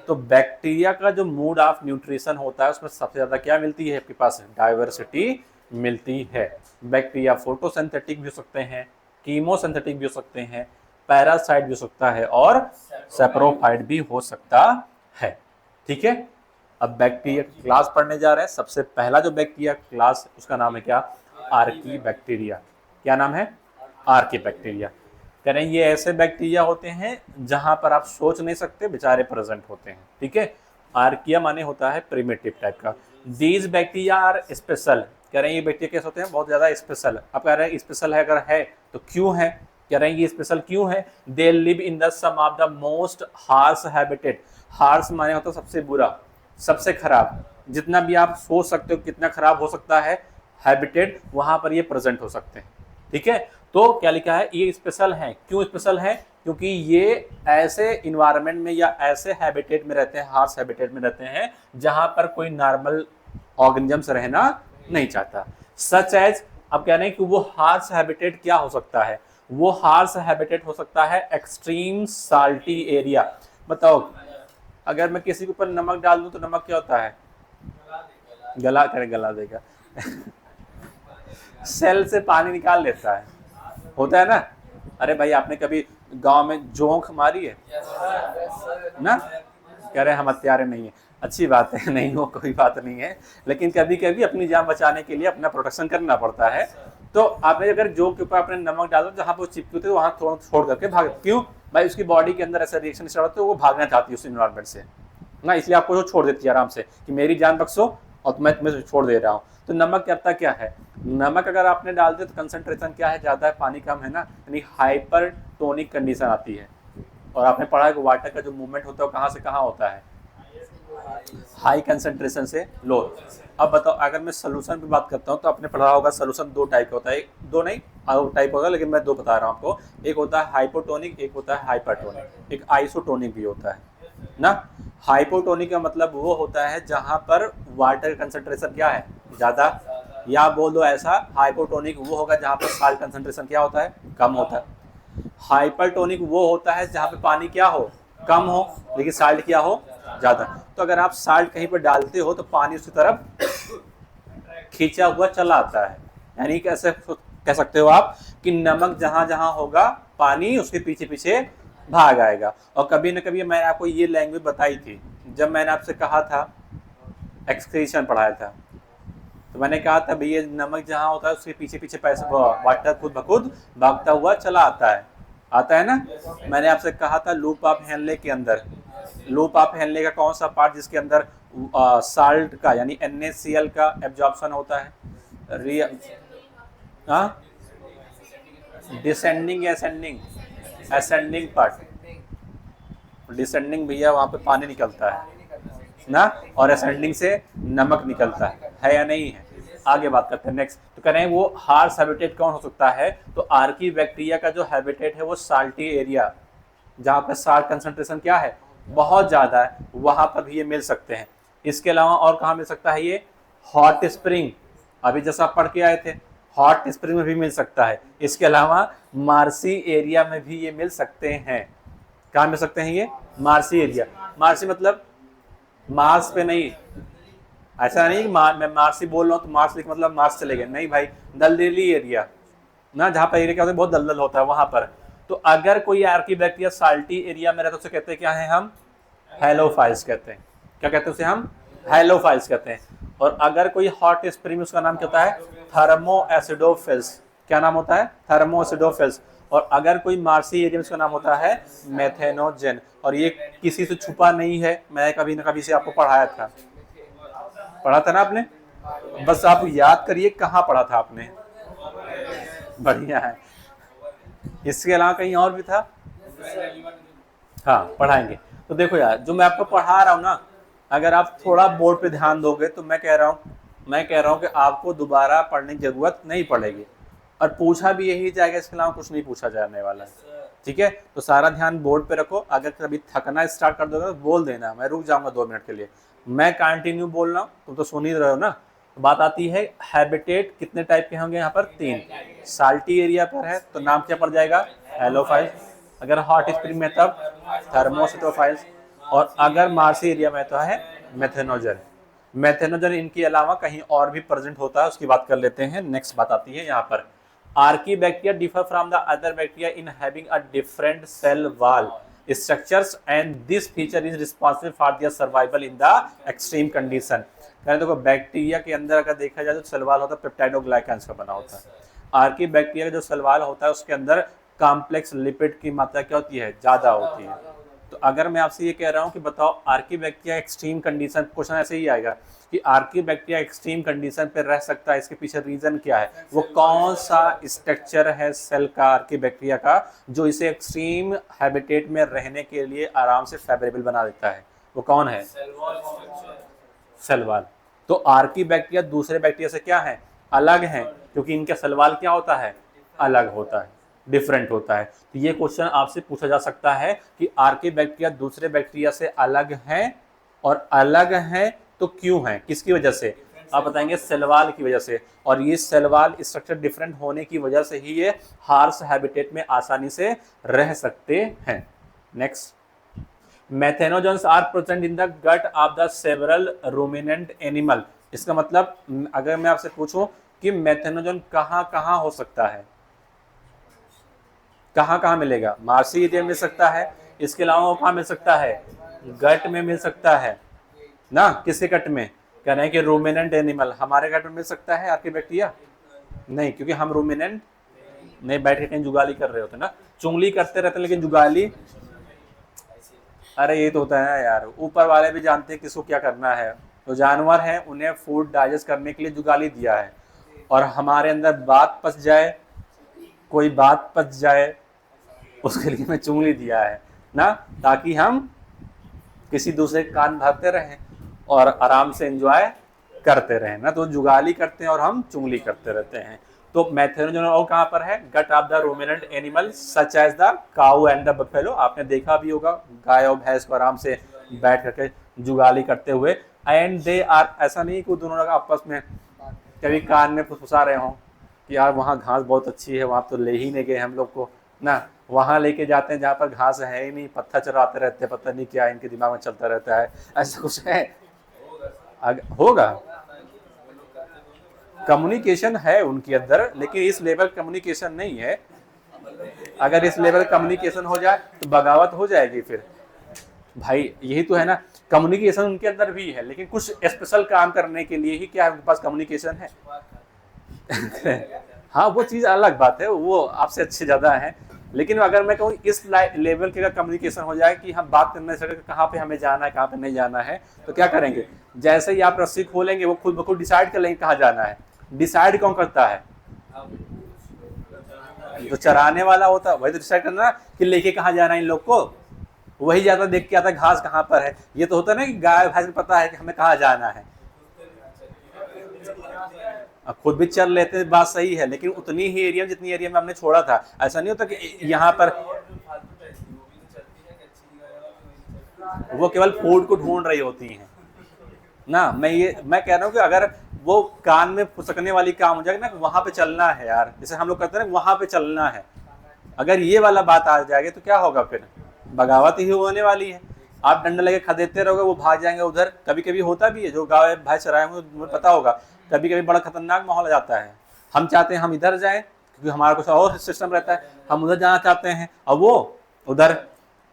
तो बैक्टीरिया का जो मोड ऑफ न्यूट्रिशन होता है उसमें सबसे ज्यादा क्या मिलती है आपके पास, डाइवर्सिटी मिलती है। बैक्टीरिया फोटोसिंथेटिक भी हो सकते हैं, कीमोसिंथेटिक भी हो सकते हैं, पैरासाइट भी हो सकता है और सेप्रोफाइट भी हो सकता है। ठीक है, अब बैक्टीरिया क्लास पढ़ने जा रहे हैं। सबसे पहला जो बैक्टीरिया क्लास उसका नाम है क्या, आर्कीबैक्टीरिया। क्या नाम है, आर्कीबैक्टीरिया। कह रहे हैं ये ऐसे बैक्टीरिया होते हैं जहां पर आप सोच नहीं सकते, बेचारे प्रेजेंट होते हैं। ठीक है, आर्किया माने होता है प्रिमिटिव टाइप का। These bacteria are special. कह रहे हैं ये बैक्टीरिया कैसे होते हैं, बहुत ज्यादा स्पेशल। अब कह रहे हैं स्पेशल है, अगर है तो क्यों है, कह रहे हैं ये स्पेशल क्यों है। They live in the some of the most harsh habitat. Harsh माने होता है सबसे बुरा, सबसे खराब, जितना भी आप सोच सकते हो कितना खराब हो सकता है हैबिटेट, वहां पर ये प्रेजेंट हो सकते हैं। ठीक है, तो क्या लिखा है, ये स्पेशल है। क्यों स्पेशल है, क्योंकि ये ऐसे इन्वायरमेंट में या ऐसे हैबिटेट में रहते हैं, हार्श हैबिटेट में रहते हैं जहां पर कोई नॉर्मल ऑर्गेनिजम्स रहना नहीं चाहता। सच एज, अब कह रहे हैं कि वो हार्श हैबिटेट क्या हो सकता है, वो हार्श हैबिटेट हो सकता है एक्सट्रीम साल्टी एरिया। बताओ, अगर मैं किसी के ऊपर नमक डाल दूं तो नमक क्या होता है, गला देगा सेल से पानी निकाल लेता है, होता है ना। अरे भाई आपने कभी गांव में जोंक मारी है ना, कह रहे हम हत्यारे नहीं है, अच्छी बात है, नहीं हो कोई बात नहीं है, लेकिन कभी कभी अपनी जान बचाने के लिए अपना प्रोटेक्शन करना पड़ता है। तो आपने अगर जोंक के ऊपर आपने नमक डाला जहां पर वो चिपकी होती है वहां थोड़ा छोड़ करके भाग, क्यों भाई, उसकी बॉडी के अंदर ऐसा रिएक्शन स्टार्ट होता है, वो भागना चाहती है उस इन्वायरमेंट से ना, इसलिए आपको छोड़ देती है आराम से कि मेरी जान बख्शो और मैं तुम्हें छोड़ दे रहा हूँ। तो नमक करता क्या है, नमक अगर आपने डाल दिया तो कंसंट्रेशन क्या है, ज्यादा है, पानी कम है ना, यानी हाइपरटोनिक कंडीशन आती है। और आपने पढ़ा है कि वाटर का जो मूवमेंट होता है वो कहाँ से कहाँ होता है, हाई कंसंट्रेशन से लो। अब बताओ, अगर मैं सोल्यूशन की बात करता हूँ तो आपने पढ़ा होगा सोल्यूशन दो टाइप का होता है, दो नहीं टाइप होगा, लेकिन मैं दो बता रहा हूँ आपको। एक होता है हाइपोटोनिक, एक होता है हाइपरटोनिक, एक आइसोटोनिक भी होता है ना। हाइपोटोनिक का मतलब वो होता है जहां पर वाटर कंसंट्रेशन क्या है, ज्यादा, या बोल दो ऐसा, हाइपोटोनिक वो होगा जहां पर साल्ट कंसंट्रेशन क्या होता है, कम होता है। हाइपरटोनिक वो होता है जहां पे पानी क्या हो, कम हो, लेकिन साल्ट क्या हो, ज्यादा। तो अगर आप साल्ट कहीं पर डालते हो तो पानी उसकी तरफ खींचा हुआ चला आता है, यानी कैसे कह सकते हो आप कि नमक जहां जहां होगा पानी उसके पीछे पीछे भाग आएगा। और कभी न कभी मैंने आपको ये लैंग्वेज बताई थी जब मैंने आपसे कहा था, एक्सक्रीशन पढ़ाया था, तो मैंने कहा था भैया नमक जहां होता है उसके पीछे पीछे पैसे वाटर खुद ब खुद भागता हुआ चला आता है ना। मैंने आपसे कहा था लूप ऑफ हेनले के अंदर, लूप ऑफ हेनले का कौन सा पार्ट जिसके अंदर साल्ट का यानी NaCl का एब्जॉर्प्शन होता है, डिसेंडिंग या असेंडिंग, असेंडिंग पार्ट, डिसेंडिंग भैया वहां पे पानी निकलता है ना, और असेंडिंग से नमक निकलता है या नहीं है। आगे बात करते हैं नेक्स्ट। तो कह रहे हैं वो हार्श हैबिटेट कौन हो सकता है, तो आर्कीबैक्टीरिया का जो हैबिटेट है वो साल्टी एरिया, जहाँ पर साल्ट कंसंट्रेशन क्या है, बहुत ज़्यादा है, वहाँ पर भी ये मिल सकते हैं। इसके अलावा और कहाँ मिल सकता है ये, हॉट स्प्रिंग, अभी जैसा आप पढ़ के आए थे, हॉट स्प्रिंग में भी मिल सकता है। इसके अलावा मार्सी एरिया में भी ये मिल सकते हैं। कहाँ मिल सकते हैं ये, मार्सी एरिया। मार्सी मतलब मार्स पे नहीं, ऐसा नहीं मैं मार्सी बोल रहा हूँ तो मार्स लिख मतलब मार्स चले गए, नहीं भाई, दलदली एरिया ना, जहाँ पर एरिया क्या होता है बहुत दलदल होता है वहां पर। तो अगर कोई आर्कीबैक्टीरिया साल्टी एरिया में रहता है उसे कहते हैं क्या है, हम हेलोफाइल्स कहते हैं। क्या कहते हैं उसे, हम हेलोफाइल्स कहते हैं। और अगर कोई हॉट स्प्रिंग, उसका नाम क्या होता है, थर्मोएसिडोफिल्स। क्या नाम होता है, थर्मोएसिडोफिल्स। और अगर कोई मार्सी एरिया में उसका नाम होता है मेथेनोजेन। और ये किसी से छुपा नहीं है, मैं कभी ना कभी से आपको पढ़ाया था, पढ़ा था ना आपने, बस आप याद करिए कहाँ पढ़ा था आपने, बढ़िया है। इसके अलावा कहीं और भी था, हाँ पढ़ाएंगे। तो देखो यार, जो मैं आपको पढ़ा रहा हूँ ना, अगर आप थोड़ा बोर्ड पे ध्यान दोगे तो मैं कह रहा हूँ कि आपको दोबारा पढ़ने की जरूरत नहीं पड़ेगी, और पूछा भी यही जाएगा, इसके अलावा कुछ नहीं पूछा जाने वाला है। ठीक है, तो सारा ध्यान बोर्ड पे रखो। अगर कभी थकना स्टार्ट कर दोगे तो बोल देना, मैं रुक जाऊंगा 2 मिनट के लिए, मैं कंटिन्यू बोल रहा हूँ, तुम तो सुन ही रहे हो ना। तो बात आती है हैबिटेट कितने टाइप के होंगे यहाँ पर, 3। साल्टी एरिया पर है तो नाम क्या पड़ जाएगा, हेलोफाइल। अगर हॉट स्प्रिंग में तब थर्मोसिटोफाइल्स, और अगर मार्सी एरिया में तो है मेथेनोजन। मेथेनोजन इनके अलावा कहीं और भी प्रेजेंट होता है, उसकी बात कर लेते हैं। नेक्स्ट बात आती है यहाँ पर, archaebacteria differ from the other bacteria in having a different cell wall structures and this feature is responsible for their survival in the extreme condition. कहते देखो बैक्टीरिया के अंदर अगर देखा जाए तो सेल वॉल होता है पेप्टाइडोग्लाइकेंस का बना होता है। आर्कीबैक्टीरिया का जो सेल वॉल होता है उसके अंदर कॉम्प्लेक्स लिपिड की मात्रा क्या होती है, ज्यादा होती है। तो अगर मैं आपसे ये कह रहा हूँ कि बताओ आर्कीबैक्टीरिया एक्सट्रीम कंडीशन, क्वेश्चन ऐसे ही आएगा कि आर्कीबैक्टीरिया एक्सट्रीम कंडीशन पे रह सकता है, इसके पीछे रीजन क्या है, वो कौन सा स्ट्रक्चर है सेल का, आर्कीबैक्टीरिया का, जो इसे एक्सट्रीम हैबिटेट में रहने के लिए आराम से फेवरेबल बना देता है, वो कौन है, सेल वॉल। तो आर्कीबैक्टीरिया दूसरे बैक्टीरिया से क्या है, अलग है, क्योंकि इनका सेल वॉल क्या होता है, अलग होता है, डिफरेंट होता है। तो ये क्वेश्चन आपसे पूछा जा सकता है कि आर्कीबैक्टीरिया दूसरे बैक्टीरिया से अलग हैं, और अलग हैं तो क्यों हैं, किसकी वजह से, आप बताएंगे सेल वॉल की वजह से। और ये सेल वॉल स्ट्रक्चर डिफरेंट होने की वजह से ही ये हार्श हैबिटेट में आसानी से रह सकते हैं। Next, methanogens are present in the gut of the several ruminant animal. इसका मतलब अगर मैं आपसे पूछूं कि मेथेनोजन कहाँ कहाँ हो सकता है, कहाँ कहाँ मिलेगा, मार्सी एरिया मिल सकता है, इसके अलावा कहाँ मिल सकता है, गट में मिल सकता है ना। किसके गट में, कह रहे हैं कि रूमिनेंट एनिमल, हमारे गट में मिल सकता है आर्कीबैक्टीरिया, नहीं, क्योंकि हम रूमिनेंट नहीं, बैठ के कहीं जुगाली कर रहे होते ना, चुंगली करते रहते, लेकिन जुगाली, अरे ये तो होता है ना यार, ऊपर वाले भी जानते हैं किसको क्या करना है। तो जानवर हैं, उन्हें फूड डाइजेस्ट करने के लिए जुगाली दिया है, और हमारे अंदर बात पच जाए, कोई बात पच जाए, उसके लिए मैं चुंगली दिया है ना, ताकि हम किसी दूसरे कान भरते रहें और आराम से एंजॉय करते रहें ना। तो जुगाली करते हैं और हम चुंगली करते रहते हैं। तो मेथेनोजन और कहाँ पर है, gut of the ruminant animal such as the cow and the buffalo. आपने देखा भी होगा गाय और भैंस को आराम से बैठ करके जुगाली करते हुए। एंड दे आर, ऐसा नहीं कि दोनों लोग आपस में कभी कान में फुसफुसा रहे हों कि यार वहाँ घास बहुत अच्छी है, वहाँ तो ले ही नहीं गए हम लोग को ना, वहाँ लेके जाते हैं जहाँ पर घास है ही नहीं, पत्थर चराते रहते हैं, पता नहीं क्या इनके दिमाग में चलता रहता है, ऐसा कुछ है, होगा। कम्युनिकेशन है उनके अंदर, लेकिन इस लेवल कम्युनिकेशन नहीं है। अगर इस लेवल कम्युनिकेशन हो जाए तो बगावत हो जाएगी फिर भाई, यही तो है ना। कम्युनिकेशन उनके अंदर भी है, लेकिन कुछ स्पेशल काम करने के लिए ही क्या उनके पास कम्युनिकेशन है हाँ, वो चीज़ अलग बात है, वो आपसे अच्छे ज़्यादा है। लेकिन अगर मैं कहूँ इस लेवल के कम्युनिकेशन हो जाए कि हम बात करने से कहाँ पे हमें जाना है, कहाँ पे नहीं जाना है, तो क्या करेंगे, जैसे ही आप रस्सी खोलेंगे वो खुद ब खुद डिसाइड कर लेंगे कहाँ जाना है। डिसाइड कौन करता है, जो चराने वाला होता है वही तो डिसाइड करना कि लेके कहाँ जाना है इन लोग को, वही जाता देख के आता घास कहाँ पर है। ये तो होता है ना कि गाय भैंस को पता है कि हमें कहाँ जाना है, खुद भी चल लेते हैं, बात सही है, लेकिन उतनी ही एरिया जितनी एरिया में हमने छोड़ा था। ऐसा नहीं होता कि यहाँ पर वो केवल फूड को ढूंढ रही होती हैं ना। मैं कह रहा हूँ कि अगर वो कान में फुसकने वाली काम हो जाएगा ना, वहां पे चलना है यार, जैसे हम लोग कहते हैं ना वहां पे चलना है, अगर ये वाला बात आ जाएगी तो क्या होगा, फिर बगावत ही होने वाली है। आप डंडा लेके खदेड़ते रहोगे, वो भाग जाएंगे उधर। कभी कभी होता भी है, जो गाय भैंस चराए होंगे तुम्हें पता होगा, कभी कभी बड़ा खतरनाक माहौल आ जाता है। हम चाहते हैं हम इधर जाएं क्योंकि हमारा कुछ और सिस्टम रहता है, हम उधर जाना चाहते हैं, और वो उधर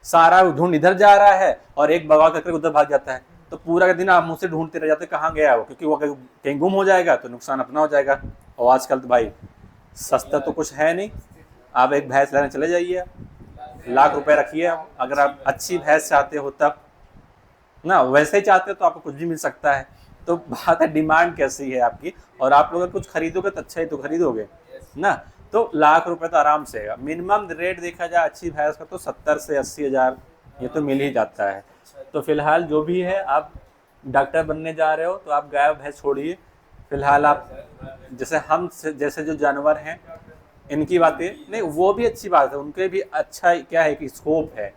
सारा झुंड इधर जा रहा है और एक बगाव करके उधर भाग जाता है। तो पूरा दिन आप मुझसे ढूंढते रह जाते कहाँ गया वो, क्योंकि वो कहीं गुम हो जाएगा तो नुकसान अपना हो जाएगा। और आजकल तो भाई सस्ता तो कुछ है नहीं, आप एक भैंस लेने चले जाइए, लाख रुपए रखिए, अगर आप अच्छी भैंस चाहते हो तब ना, वैसे ही चाहते हो तो आपको कुछ भी मिल सकता है। तो बात है डिमांड कैसी है आपकी, और आप लोग अगर कुछ खरीदोगे तो अच्छा ही तो खरीदोगे ना। तो लाख रुपए तो आराम से है, मिनिमम रेट देखा जाए अच्छी भैंस का तो 70 से 80 हज़ार ये तो मिल ही जाता है। तो फिलहाल जो भी है, आप डॉक्टर बनने जा रहे हो तो आप गाय भैंस छोड़िए। फिलहाल आप जैसे जो जानवर हैं इनकी बातें नहीं, वो भी अच्छी बात है, उनके भी अच्छा क्या है कि स्कोप है,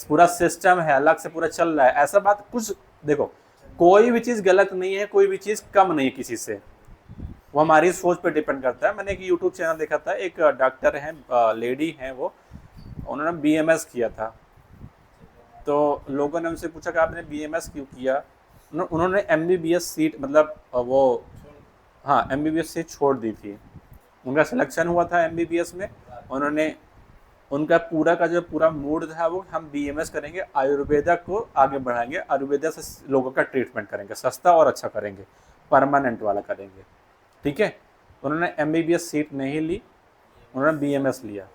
पूरा सिस्टम है, अलग से पूरा चल रहा है, ऐसा बात कुछ। देखो कोई भी चीज़ गलत नहीं है, कोई भी चीज़ कम नहीं है किसी से, वो हमारी सोच पे डिपेंड करता है। मैंने एक यूट्यूब चैनल देखा था, एक डॉक्टर हैं, लेडी हैं, वो उन्होंने बीएमएस किया था। तो लोगों ने उनसे पूछा कि आपने बीएमएस क्यों किया। उन्होंने एमबीबीएस सीट मतलब वो हाँ एमबीबीएस सीट छोड़ दी थी। उनका सिलेक्शन हुआ था एमबीबीएस में, उन्होंने उनका पूरा का जो पूरा मूड था वो हम बीएमएस करेंगे, आयुर्वेदा को आगे बढ़ाएंगे, आयुर्वेदा से लोगों का ट्रीटमेंट करेंगे, सस्ता और अच्छा करेंगे, परमानेंट वाला करेंगे। ठीक है, उन्होंने एमबीबीएस सीट नहीं ली, उन्होंने बीएमएस लिया,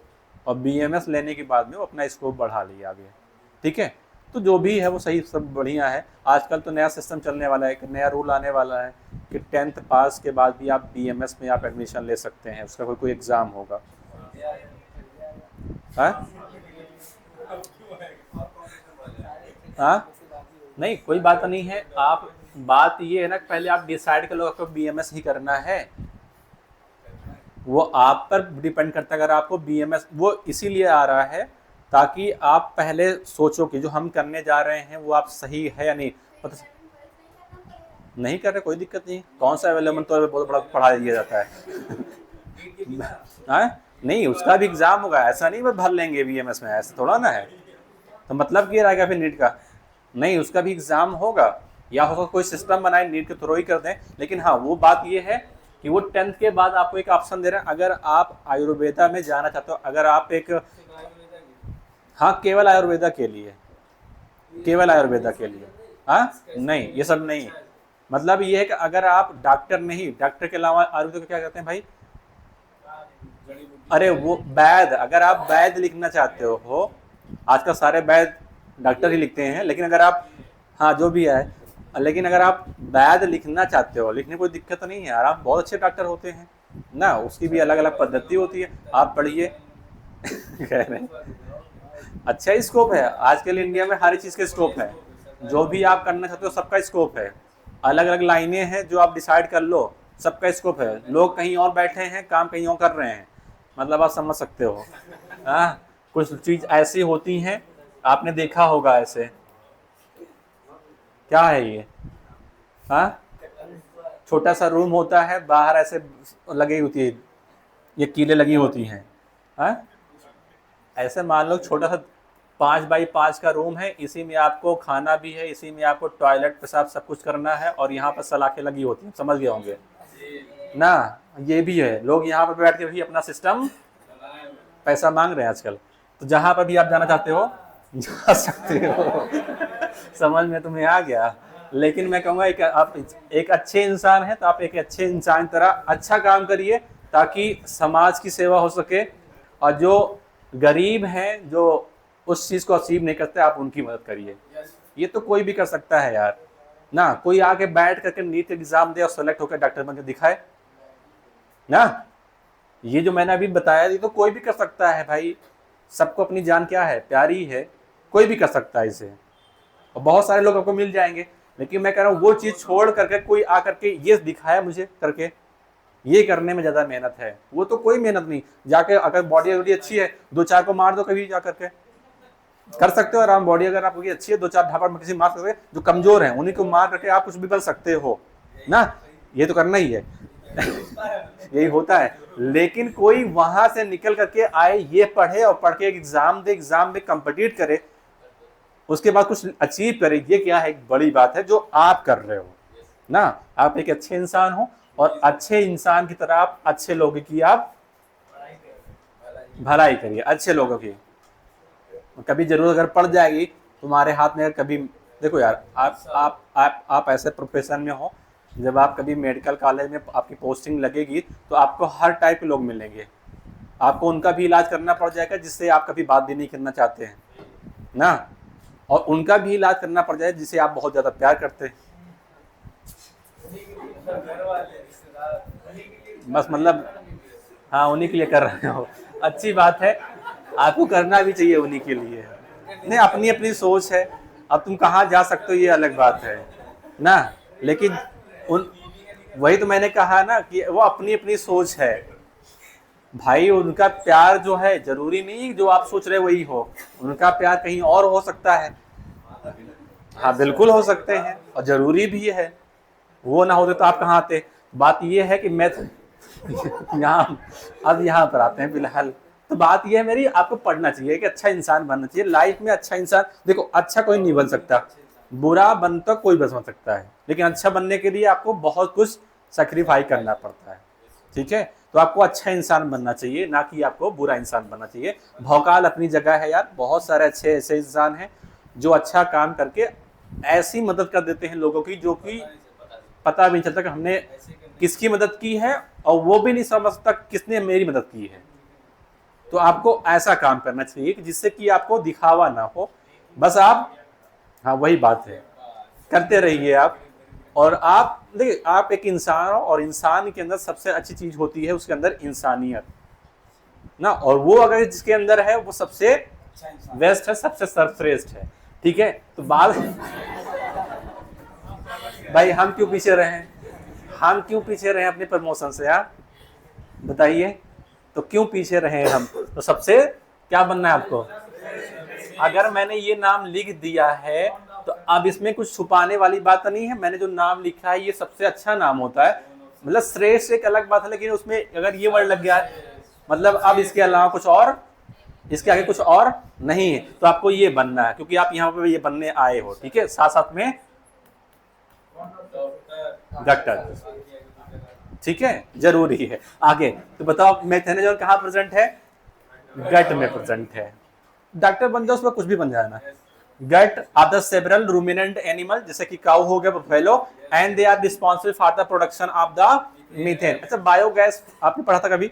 और बीएमएस लेने के बाद में वो अपना स्कोप बढ़ा लिया आगे। ठीक है, तो जो भी है वो सही, सब बढ़िया है। आजकल तो नया सिस्टम चलने वाला है, एक नया रूल आने वाला है कि 10th पास के बाद भी आप बीएमएस में आप एडमिशन ले सकते हैं, उसका कोई एग्ज़ाम होगा। हाँ हाँ, नहीं कोई बात नहीं है, आप बात ये है ना, पहले आप डिसाइड कर लो आपको बीएमएस ही करना है, वो आप पर डिपेंड करता है। अगर आपको बीएमएस वो इसीलिए आ रहा है ताकि आप पहले सोचो कि जो हम करने जा रहे हैं वो आप सही है या नहीं। पता नहीं कर रहे, कोई दिक्कत नहीं, कौन सा अवेलेबल तो बहुत बड़ा पढ़ा दिया जाता है। हाँ नहीं, उसका भी एग्जाम होगा, ऐसा नहीं बस भर लेंगे बीएमएस में, ऐसा थोड़ा ना है। तो मतलब क्या रहेगा फिर नीट का, नहीं उसका भी एग्जाम होगा, या होगा कोई सिस्टम बनाए नीट के थ्रू ही कर दें। लेकिन हाँ वो बात ये है कि वो 10th के बाद आपको एक ऑप्शन दे रहे हैं, अगर आप आयुर्वेदा में जाना चाहते हो, अगर आप एक हाँ केवल आयुर्वेदा के लिए, केवल आयुर्वेदा के लिए, हाँ नहीं ये सब नहीं, मतलब ये है कि अगर आप डॉक्टर नहीं, डॉक्टर के अलावा आयुर्वेद को क्या कहते हैं भाई, अरे वो वैद, अगर आप वैद लिखना चाहते हो, आजकल सारे वैद डॉक्टर ही लिखते हैं, लेकिन अगर आप हाँ जो भी है, लेकिन अगर आप वैद लिखना चाहते हो, लिखने कोई दिक्कत तो नहीं है यार, आप बहुत अच्छे डॉक्टर होते हैं ना, उसकी भी अलग अलग पद्धति होती है, आप पढ़िए। कह रहे हैं अच्छा स्कोप है आजकल इंडिया में, हर चीज़ का स्कोप है, जो भी आप करना चाहते हो सबका स्कोप है, अलग अलग लाइनें हैं जो आप डिसाइड कर लो, सबका स्कोप है। लोग कहीं और बैठे हैं, काम कहीं और कर रहे हैं, मतलब आप समझ सकते हो। हाँ कुछ चीज़ ऐसी होती हैं, आपने देखा होगा ऐसे, क्या है ये, हाँ छोटा सा रूम होता है, बाहर ऐसे लगी होती है, ये कीलें लगी होती हैं, हाँ ऐसे मान लो छोटा सा 5x5 का रूम है, इसी में आपको खाना भी है, इसी में आपको टॉयलेट पेशाब सब कुछ करना है, और यहाँ पर सलाखें लगी होती हैं, समझ गए होंगे ना। ये भी है, लोग यहाँ पर बैठ के भी अपना सिस्टम पैसा मांग रहे हैं आजकल, तो जहाँ पर भी आप जाना चाहते हो जा सकते हो। समझ में तुम्हें आ गया। लेकिन मैं कहूँगा आप एक अच्छे इंसान हैं तो आप एक अच्छे इंसान तरह अच्छा काम करिए, ताकि समाज की सेवा हो सके, और जो गरीब हैं, जो उस चीज़ को अचीव नहीं करते, आप उनकी मदद करिए। ये तो कोई भी कर सकता है यार ना, कोई आके बैठ करके नीट एग्जाम दे और सेलेक्ट होकर डॉक्टर बन के दिखाए ना, ये जो मैंने अभी बताया ये तो कोई भी कर सकता है भाई, सबको अपनी जान क्या है, प्यारी है, कोई भी कर सकता है इसे, और बहुत सारे लोग आपको मिल जाएंगे। लेकिन मैं कह रहा हूँ वो चीज़ छोड़ करके कोई आकर के ये दिखाया मुझे करके, ये करने में ज़्यादा मेहनत है, वो तो कोई मेहनत नहीं। जाके अगर बॉडी अच्छी है, 2-4 को मार दो कभी, जा करके कर सकते हो आराम। बॉडी अगर आपकी अच्छी है, 2-4 ढापड़ में किसी मार सकते, जो कमजोर हैं उन्हीं को मार करके आप कुछ भी कर सकते हो ना, ये तो करना ही है। यही होता है। लेकिन कोई वहां से निकल करके आए, ये पढ़े और पढ़ के एग्जाम दे, एग्जाम में कम्पिटिट करे, उसके बाद कुछ अचीव करे, ये क्या है, एक बड़ी बात है जो आप कर रहे हो ना। आप एक अच्छे इंसान हो, और अच्छे इंसान की तरह आप अच्छे लोगों की आप भलाई करिए, अच्छे लोगों की। कभी जरूरत अगर पड़ जाएगी तुम्हारे हाथ में, कभी देखो यार, आप ऐसे प्रोफेशन में हो, जब आप कभी मेडिकल कॉलेज में आपकी पोस्टिंग लगेगी तो आपको हर टाइप के लोग मिलेंगे, आपको उनका भी इलाज करना पड़ जाएगा जिससे आप कभी बात भी नहीं करना चाहते हैं ना, और उनका भी इलाज करना पड़ जाएगा जिसे आप बहुत ज़्यादा प्यार करते हैं। बस मतलब हाँ उन्हीं के लिए कर रहे हो, अच्छी बात है, आपको करना भी चाहिए उन्हीं के लिए। नहीं अपनी अपनी सोच है, अब तुम कहाँ जा सकते हो ये अलग बात है ना, लेकिन वही तो मैंने कहा ना कि वो अपनी अपनी सोच है भाई उनका प्यार जो है जरूरी नहीं जो आप सोच रहे वही हो, उनका प्यार कहीं और हो सकता है। हाँ बिल्कुल हो सकते हैं और जरूरी भी है, वो ना होते तो आप कहाँ आते। बात ये है कि मैं यहाँ अब यहाँ पर आते हैं फिलहाल। तो बात ये है मेरी, आपको पढ़ना चाहिए कि अच्छा इंसान बनना चाहिए लाइफ में। अच्छा इंसान देखो, अच्छा कोई नहीं बन सकता, बुरा बन तो कोई बन सकता है, लेकिन अच्छा बनने के लिए आपको बहुत कुछ सेक्रीफाई करना पड़ता है। ठीक है, तो आपको अच्छा इंसान बनना चाहिए, ना कि आपको बुरा इंसान बनना चाहिए। भौकाल अपनी जगह है यार, बहुत सारे अच्छे ऐसे इंसान हैं जो अच्छा काम करके ऐसी मदद कर देते हैं लोगों की जो कि पता भी नहीं चलता कि हमने किसकी मदद की है, और वो भी नहीं समझता किसने मेरी मदद की है। तो आपको ऐसा काम करना चाहिए कि जिससे कि आपको दिखावा ना हो, बस आप, हाँ वही बात है, करते रहिए आप। और आप देखिए, आप एक इंसान हो और इंसान के अंदर सबसे अच्छी चीज होती है उसके अंदर इंसानियत ना, और वो अगर जिसके अंदर है वो सबसे बेस्ट है, सबसे सर्वश्रेष्ठ है। ठीक है, तो बात भाई हम क्यों पीछे रहे, हम क्यों पीछे रहे अपने प्रमोशन से यार, बताइए। तो क्यों पीछे रहे हम, तो सबसे क्या बनना है आपको। अगर मैंने ये नाम लिख दिया है तो अब इसमें कुछ छुपाने वाली बात नहीं है। मैंने जो नाम लिखा है ये सबसे अच्छा नाम होता है, मतलब श्रेष्ठ एक अलग बात है, लेकिन उसमें अगर ये वर्ड लग गया है मतलब अब इसके अलावा कुछ और, इसके आगे कुछ और नहीं है, तो आपको ये बनना है क्योंकि आप यहाँ पे ये बनने आए हो। ठीक है, साथ साथ में डॉक्टर, ठीक है, जरूरी है। आगे तो बताओ मेथेनोजन कहाँ प्रेजेंट है, गट में प्रेजेंट है। डॉक्टर बन जाओ उसमें कुछ भी बन जाना। Gut of the several ruminant animal, जैसे कि काऊ हो गया, buffalo, and they are responsible for the production of the methane. अच्छा, बायोगैस आपने पढ़ा था कभी,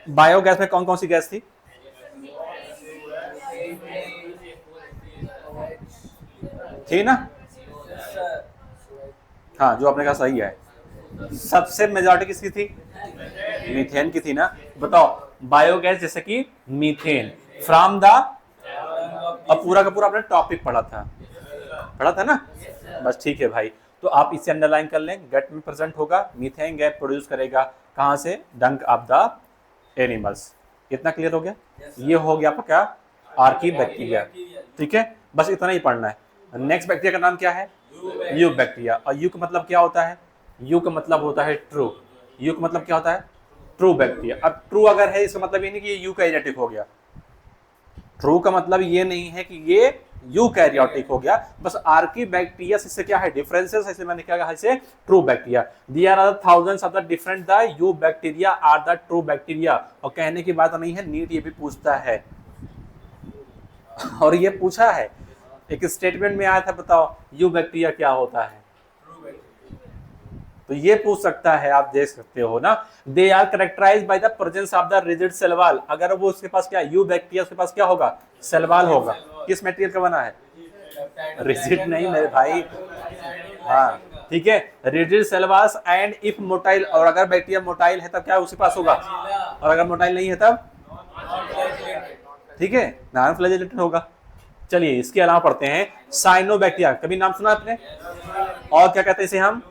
बायोगैस में कौन कौन सी गैस थी। थी ना, हाँ जो आपने कहा सही है, सबसे मेजॉरिटी किसकी थी, मीथेन की थी ना। बताओ बायोगैस जैसे कि मीथेन फ्रॉम द, अब पूरा का पूरा आपने टॉपिक पढ़ा था ना, बस ठीक है भाई। तो आप इसे अंडरलाइन कर लें, गट में प्रेजेंट होगा, मीथेन गैस प्रोड्यूस करेगा कहां से, डंक ऑफ द एनिमल्स। इतना क्लियर हो गया, ये हो गया आपका क्या, आर्की बैक्टीरिया। ठीक है, बस इतना ही पढ़ना है। नेक्स्ट बैक्टीरिया का नाम क्या है, यू बैक्टीरिया। और यू का मतलब क्या होता है, यू का मतलब होता है ट्रू। यू का मतलब क्या होता है, ट्रू बैक्टीरिया। अब ट्रू अगर है इसका मतलब ये नहीं कि ये यूकैरियोटिक हो गया, ट्रू का मतलब ये नहीं है कि ये यूकैरियोटिक हो गया, बस आर्की बैक्टीरिया से क्या है डिफरेंसेस, ऐसे मैंने क्या कहा, इसे true bacteria. There are thousands of the different the you bacteria are the true bacteria. और कहने की बात नहीं है, नीट ये भी पूछता है और ये पूछा है, एक स्टेटमेंट में आया था, बताओ यू बैक्टीरिया क्या होता है, तो ये पूछ सकता है, आप देख सकते हो ना। They are characterized by the presence of the rigid cell wall. अगर वो उसके पास क्या, यू बैक्टीरिया उसके पास क्या होगा, सेल वॉल होगा। किस मटेरियल का बना है, रिजिड नहीं मेरे भाई, हाँ ठीक है, rigid cell wall and if motile. और अगर बैक्टीरिया मोटाइल है तब क्या उसके पास होगा, और अगर मोटाइल नहीं है तब, ठीक है, नॉन फ्लैजेलेटेड होगा। चलिए इसके अलावा पढ़ते हैं साइनोबैक्टीरिया, कभी नाम सुना आपने, और क्या कहते हैं इसे हम,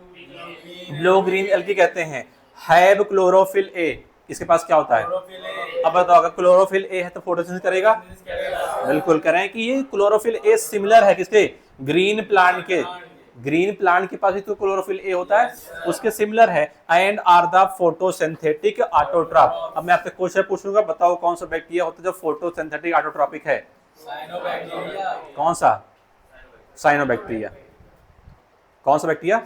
ब्लू ग्रीन एल्गी कहते हैं। हैव क्लोरोफिल ए, इसके पास क्या होता है, अब बताओ अगर क्लोरोफिल ए है तो फोटोसिंथेसिस करेगा, बिल्कुल करें। कि ये क्लोरोफिल ए सिमिलर है किसके, ग्रीन प्लांट के, ग्रीन प्लांट के पास भी तो क्लोरोफिल ए होता है, उसके सिमिलर है। And are the photosynthetic autotroph. अब मैं आपसे क्वेश्चन पूछूंगा, बताओ कौन सा बैक्टीरिया होता है जो फोटोसिंथेटिक ऑटोट्रॉपिक है, कौन सा, साइनोबैक्टीरिया। कौन सा बैक्टीरिया,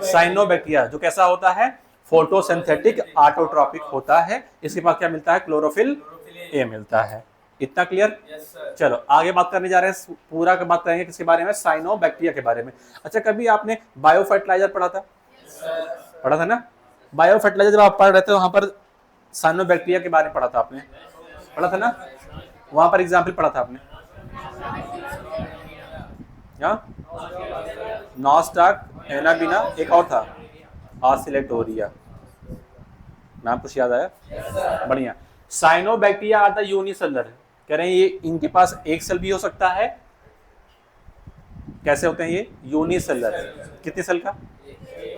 साइनोबैक्टीरिया, जो कैसा होता है, फोटोसिंथेटिक ऑटोट्रॉपिक होता है। इसके पास क्या मिलता है, क्लोरोफिल ए मिलता है। इतना क्लियर, चलो आगे बात करने जा रहे हैं, पूरा का बात करेंगे किसके बारे में, साइनोबैक्टीरिया के बारे में। अच्छा, कभी आपने बायो फर्टिलाइजर पढ़ा था ना, बायो फर्टिलाइजर जब आप पढ़ रहे थे वहां पर साइनोबैक्टीरिया के बारे में पढ़ा था आपने, पढ़ा था ना, वहां पर एग्जाम्पल पढ़ा था आपने, नॉस्टॉक, एनाबिना, एक और था ऑसिलेटोरिया, नाम कुछ याद आया, बढ़िया। साइनोबैक्टीरिया आर द यूनिसेलर, कह रहे हैं ये इनके पास एक सेल भी हो सकता है, कैसे होते हैं ये, यूनिसेलर, कितने सेल का,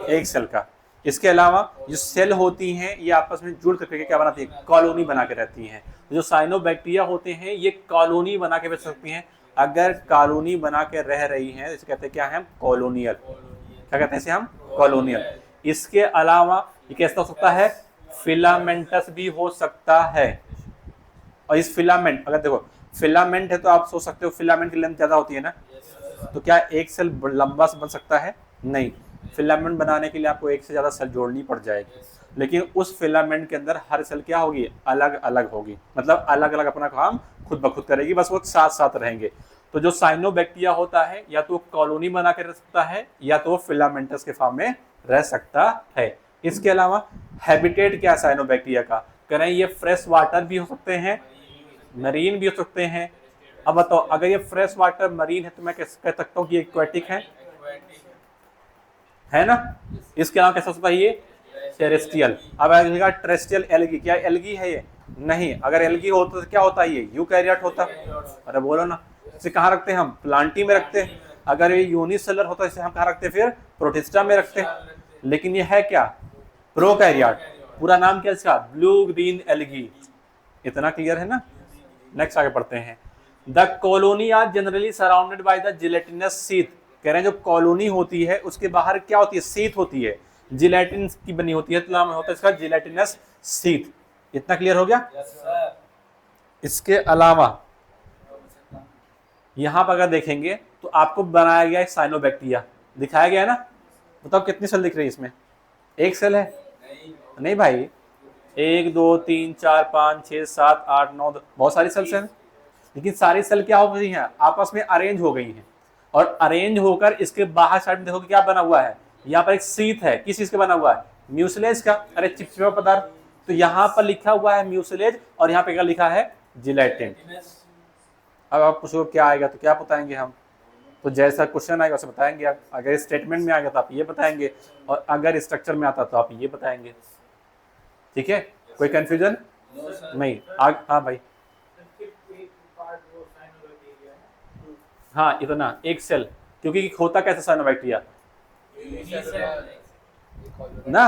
एक सेल का। इसके अलावा जो सेल होती हैं ये आपस में जुड़ करके क्या बनाती है, कॉलोनी बना के रहती हैं। जो साइनोबैक्टीरिया होते हैं ये कॉलोनी बना के रह सकती हैं। अगर कॉलोनी बना के रह रही हैं इसे कहते हैं क्या है, कॉलोनियल। क्या कहते हैं इसे हम, कॉलोनियल। इसके अलावा ये कैसा हो सकता है, फिलामेंटस भी हो सकता है। और इस फिलामेंट, अगर देखो फिलामेंट है तो आप सोच सकते हो फिलामेंट की लेंथ ज्यादा होती है ना, तो क्या एक सेल लंबा बन सकता है, नहीं। फिलामेंट बनाने के लिए आपको एक से ज्यादा सेल जोड़नी पड़ जाएगी, लेकिन उस फिलामेंट के अंदर हर सेल क्या होगी, अलग अलग होगी, मतलब अलग अलग अपना काम खुद ब खुद करेगी, बस वो साथ साथ रहेंगे। तो जो साइनोबैक्टीरिया होता है या तो कॉलोनी बना के रह सकता है या तो फिलामेंटस के फॉर्म में रह सकता है। इसके अलावा हैबिटेट क्या है साइनोबैक्टीरिया का, करें ये फ्रेश वाटर भी हो सकते हैं, मरीन भी हो सकते हैं। अब बताओ अगर ये फ्रेश वाटर मरीन है तो मैं कह सकता हूँ कि एक्वेटिक है ना। इसके अलावा कैसा सकता है ये, टेरेस्ट्रियल। अब आएगा टेरेस्ट्रियल एल्गी, क्या एल्गी है ये, नहीं। अगर एल्गी होता तो क्या होता है ये, यूकैरियोट होता। अरे बोलो ना, इसे कहाँ रखते हैं हम, प्लांटी में रखते हैं। अगर ये यूनिसेलर होता इसे हम कहाँ रखते हैं, फिर प्रोटिस्टा में रखते हैं। लेकिन ये है क्या, प्रोकैरियोट। पूरा नाम क्या इसका, ब्लू ग्रीन एल्गी। इतना क्लियर है ना। नेक्स्ट आगे पढ़ते हैं। The colony are generally surrounded by the gelatinous sheath. कह रहे हैं जो कॉलोनी होती है उसके बाहर क्या होती है, सीथ होती है, जिलेटिन की बनी होती है, तो नाम होता है इसका जिलेटिनस सीथ। इतना क्लियर हो गया। इसके अलावा यहां पर अगर देखेंगे तो आपको बनाया गया है साइनोबैक्टीरिया, दिखाया गया है ना। बताओ कितनी सेल दिख रही है इसमें, एक सेल है, नहीं भाई, 1 2 3 4 5 6 7 8 9 बहुत सारी सेल्स हैं। लेकिन सारी सेल क्या हो गई हैं, आपस में अरेंज हो गई हैं। और अरेंज होकर इसके बाहर साइड में देखोगे क्या बना हुआ है, यहाँ पर एक सीथ है, किस चीज का बना हुआ है, म्यूसिलेज का। अरे चिपचिपा पदार्थ। तो यहाँ पर लिखा हुआ है म्यूसिलेज और यहाँ पे क्या लिखा है, जिलेटिन। अब आप पूछो क्या आएगा तो क्या बताएंगे हम, तो जैसा क्वेश्चन आएगा वैसे बताएंगे आप। अगर स्टेटमेंट में आएगा तो आप ये बताएंगे, और अगर स्ट्रक्चर में आता तो आप ये बताएंगे। ठीक है, कोई कंफ्यूजन नहीं। हाँ भाई, हाँ इतना एक सेल, क्योंकि होता कैसे साइनोबैक्टीरिया ना।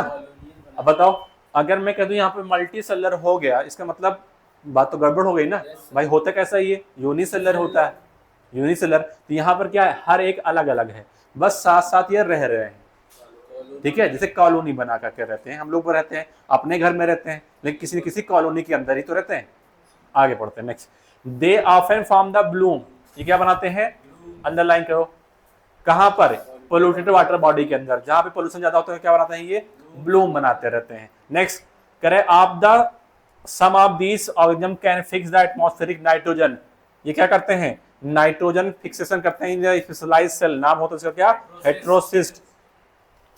अब बताओ अगर मैं कह दूं यहाँ पे मल्टी सेलर हो गया, इसका मतलब बात तो गड़बड़ हो गई ना भाई। होता कैसा ये, यूनिसेलर होता है, यूनिसेलर। तो यहाँ पर क्या है, हर एक अलग अलग है, बस साथ साथ ये रह रहे हैं। ठीक है, जैसे कॉलोनी बना करके रहते हैं, हम लोग रहते हैं अपने घर में रहते हैं, लेकिन किसी न किसी कॉलोनी के अंदर ही तो रहते हैं। आगे पढ़ते हैं next. They often form the Bloom. ये क्या बनाते हैं, अंडरलाइन करो, कहां पर, पोल्यूटेड वाटर बॉडी के अंदर, जहां पे पोल्यूशन ज्यादा होता है क्या बनाते हैं, ये ब्लूम बनाते रहते हैं। नेक्स्ट करें, आप the some of these organism can fix the atmospheric nitrogen. ये क्या करते हैं, नाइट्रोजन फिक्सेशन करते हैं इन स्पेशलाइज्ड सेल, नाम होता है इसका क्या, हेटेरोसिस्ट।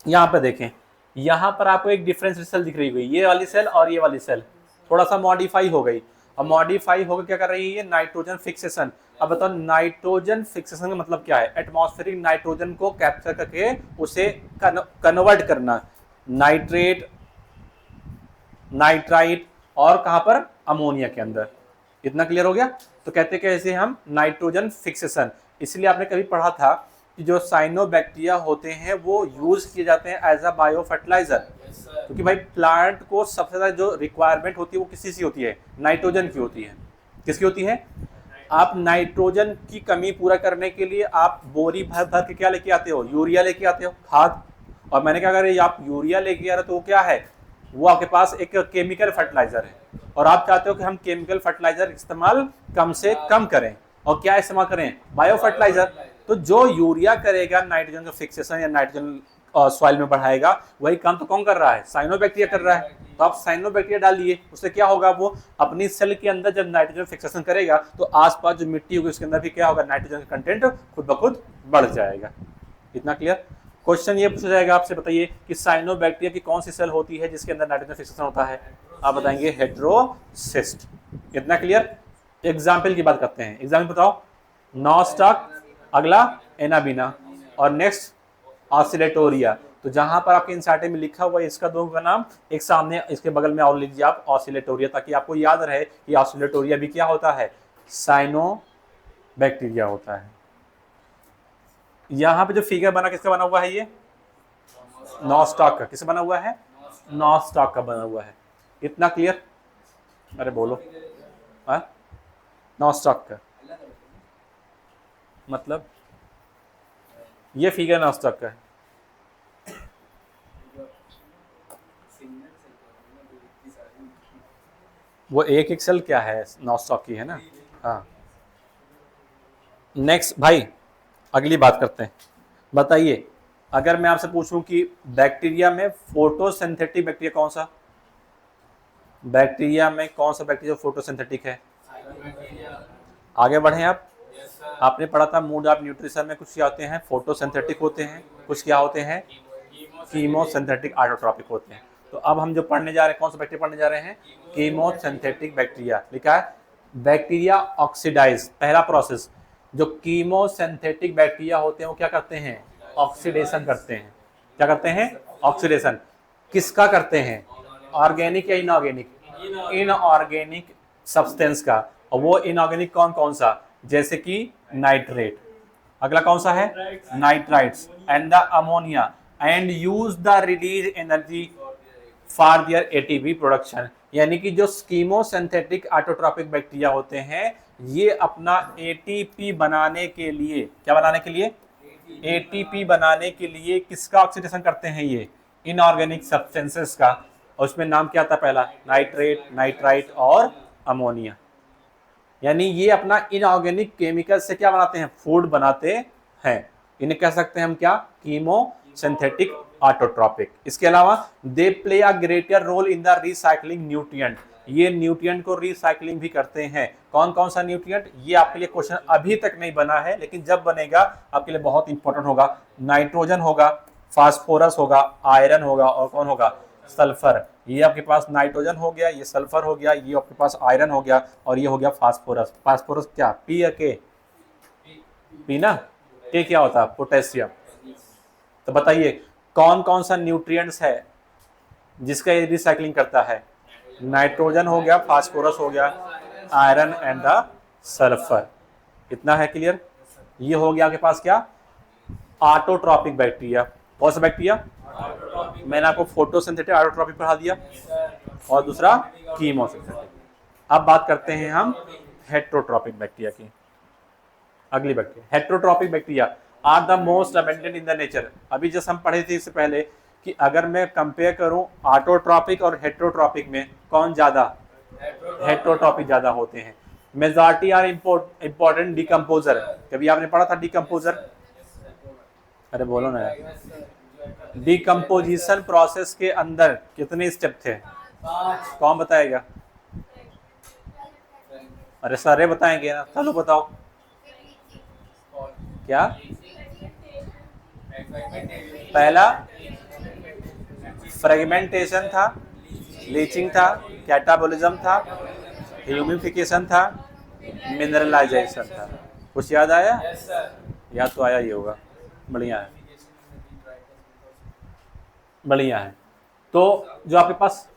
यहाँ पे देखें, यहाँ पर आपको एक डिफरेंस सेल दिख रही हुई, ये वाली सेल और ये वाली सेल थोड़ा सा मॉडिफाई हो गई। अब मॉडिफाई होकर क्या कर रही है, नाइट्रोजन फिक्सेशन। अब बताओ नाइट्रोजन फिक्सेशन का मतलब क्या है, एटमॉस्फेरिक नाइट्रोजन को कैप्चर करके उसे कन्वर्ट करना, नाइट्रेट, नाइट्राइट और कहां पर, अमोनिया के अंदर। इतना क्लियर हो गया। तो कहते हैं कैसे हम, नाइट्रोजन फिक्सेशन। इसलिए आपने कभी पढ़ा था कि जो साइनोबैक्टीरिया होते हैं वो यूज किए जाते हैं एज अ बायो फर्टिलाइजर, क्योंकि भाई प्लांट को सबसे ज्यादा जो रिक्वायरमेंट होती है वो किसी सी होती है, नाइट्रोजन की होती है। किसकी होती है, आप नाइट्रोजन की कमी पूरा करने के लिए आप बोरी भर भर के क्या लेके आते हो, यूरिया लेके आते हो, खाद। और मैंने क्या कहा, आप यूरिया लेके आ रहे हो तो वो क्या है, वो आपके पास एक केमिकल फर्टिलाइजर है। और आप चाहते हो कि हम केमिकल फर्टिलाइजर इस्तेमाल कम से कम करें, और क्या इस्तेमाल करें, बायो फर्टिलाइजर। तो जो यूरिया करेगा नाइट्रोजन का फिक्सेशन या नाइट्रोजन सॉइल में बढ़ाएगा, वही काम तो कौन कर रहा है, साइनोबैक्टीरिया कर रहा है। तो आप साइनोबैक्टीरिया डाल दिए, उससे क्या होगा, वो अपनी सेल के अंदर जब नाइट्रोजन फिक्सेशन करेगा तो आसपास जो मिट्टी होगी उसके अंदर भी क्या होगा, नाइट्रोजन का कंटेंट खुद ब खुद बढ़ जाएगा। इतना क्लियर। क्वेश्चन ये पूछा जाएगा आपसे, बताइए कि साइनोबैक्टीरिया की कौन सी सेल होती है जिसके अंदर नाइट्रोजन फिक्सेशन होता है, आप बताएंगे हेटेरोसिस्ट। इतना क्लियर। एग्जाम्पल की बात करते हैं, एग्जाम्पल बताओ, नॉस्टॉक, अगला एनाबिना, और नेक्स्ट ऑसिलेटोरिया। तो जहां पर आपके इंसार्टे में लिखा हुआ है इसका दो का नाम, एक सामने इसके बगल में और लीजिए आप ऑसिलेटोरिया, ताकि आपको याद रहे कि ऑसिलेटोरिया भी क्या होता है, साइनोबैक्टीरिया होता है। यहां पे जो फिगर बना किसका बना हुआ है, ये नॉस्टॉक का, किससे बना हुआ है? नॉस्टॉक का बना हुआ है। इतना क्लियर? अरे बोलो। नॉस्टॉक का मतलब ये फिगर नॉस्टॉक का है। वो एक एक्सेल क्या है, नॉस्टॉक की है ना। हाँ नेक्स्ट भाई, अगली बात करते हैं। बताइए, अगर मैं आपसे पूछूं कि बैक्टीरिया में फोटोसिंथेटिक बैक्टीरिया कौन सा, बैक्टीरिया में कौन सा बैक्टीरिया फोटोसिंथेटिक है? आगे बढ़े आप। आपने पढ़ा था मूड ऑफ न्यूट्रिशन में, कुछ क्या होते हैं? फोटोसिंथेटिक होते हैं, कुछ क्या होते हैं? कीमोसिंथेटिक ऑटोट्रॉपिक होते हैं। तो अब हम जो पढ़ने जा रहे हैं, कौन सा बैक्टीरिया पढ़ने जा रहे हैं? Chemosynthetic bacteria. लिखा है बैक्टीरिया ऑक्सीडाइज, पहला प्रोसेस। जो कीमोसिंथेटिक बैक्टीरिया होते हैं वो क्या करते हैं? ऑक्सीडेशन करते हैं। क्या करते हैं? ऑक्सीडेशन। किसका करते हैं? ऑर्गेनिक या इनऑर्गेनिक? इनऑर्गेनिक सब्सटेंस का। और वो इनऑर्गेनिक कौन कौन सा? जैसे कि नाइट्रेट, अगला कौन सा है? Nitrites and the ammonia, and use the release energy for their ATP production. यानी कि जो कीमोसिंथेटिक ऑटोट्रॉपिक बैक्टीरिया होते हैं, ये अपना एटीपी बनाने के लिए, क्या बनाने के लिए? एटीपी बनाने के लिए किसका ऑक्सीडेशन करते हैं? ये इनऑर्गेनिक सब्सटेंसेस का। और उसमें नाम क्या आता है? पहला नाइट्रेट, नाइट्राइट और अमोनिया। यानी ये अपना इनऑर्गेनिक केमिकल से क्या बनाते हैं? फूड बनाते हैं। इन्हें कह सकते हैं हम क्या? Chemosynthetic autotrophic. इसके अलावा they play a greater role in the recycling nutrient. ये न्यूट्रिएंट को रिसाइकलिंग भी करते हैं। कौन कौन सा न्यूट्रिएंट? ये आपके लिए क्वेश्चन अभी तक नहीं बना है, लेकिन जब बनेगा आपके लिए बहुत इंपॉर्टेंट होगा। नाइट्रोजन होगा, फास्फोरस होगा, आयरन होगा और कौन होगा? सल्फर। ये आपके पास नाइट्रोजन हो गया, ये सल्फर हो गया, ये आपके पास आयरन हो गया और ये हो गया फास्फोरस। फास्फोरस क्या? पी या के? पी ना। के क्या होता है? पोटेशियम। तो बताइए कौन कौन सा न्यूट्रिएंट्स है जिसका ये रिसाइकलिंग करता है? नाइट्रोजन हो गया, फास्फोरस हो गया, आयरन एंड द सल्फर। इतना है क्लियर? ये हो गया आपके पास क्या? Autotrophic bacteria. कौन सा बैक्टीरिया? मैंने आपको फोटोसिंथेटिक ऑटोट्रॉपिक पढ़ा दिया और दूसरा कीमोसिंथेटिक। अब बात करते हैं हम हेट्रोट्रॉपिक बैक्टीरिया की। अगली bacteria heterotrophic bacteria are the most abundant in the nature. अभी जैसे हम पढ़े थे इससे पहले कि अगर मैं कंपेयर करूं ऑटोट्रॉपिक और हेट्रोट्रॉपिक में कौन ज्यादा? हेट्रोट्रॉपिक ज्यादा होते हैं। Majority are important decomposer. कभी आपने पढ़ा था डिकम्पोजर? अरे बोलो ना यार। डिकम्पोजिशन प्रोसेस के अंदर कितने स्टेप थे? कौन बताएगा? अरे सारे बताएंगे ना, चलो बताओ। क्या? पहला फ्रेगमेंटेशन था, लीचिंग था, कैटाबोलिज्म था, ह्यूमिफिकेशन था, मिनरलाइजेशन था। कुछ याद आया? याद तो आया ही होगा। बढ़िया है, बढ़िया है। तो जो आपके पास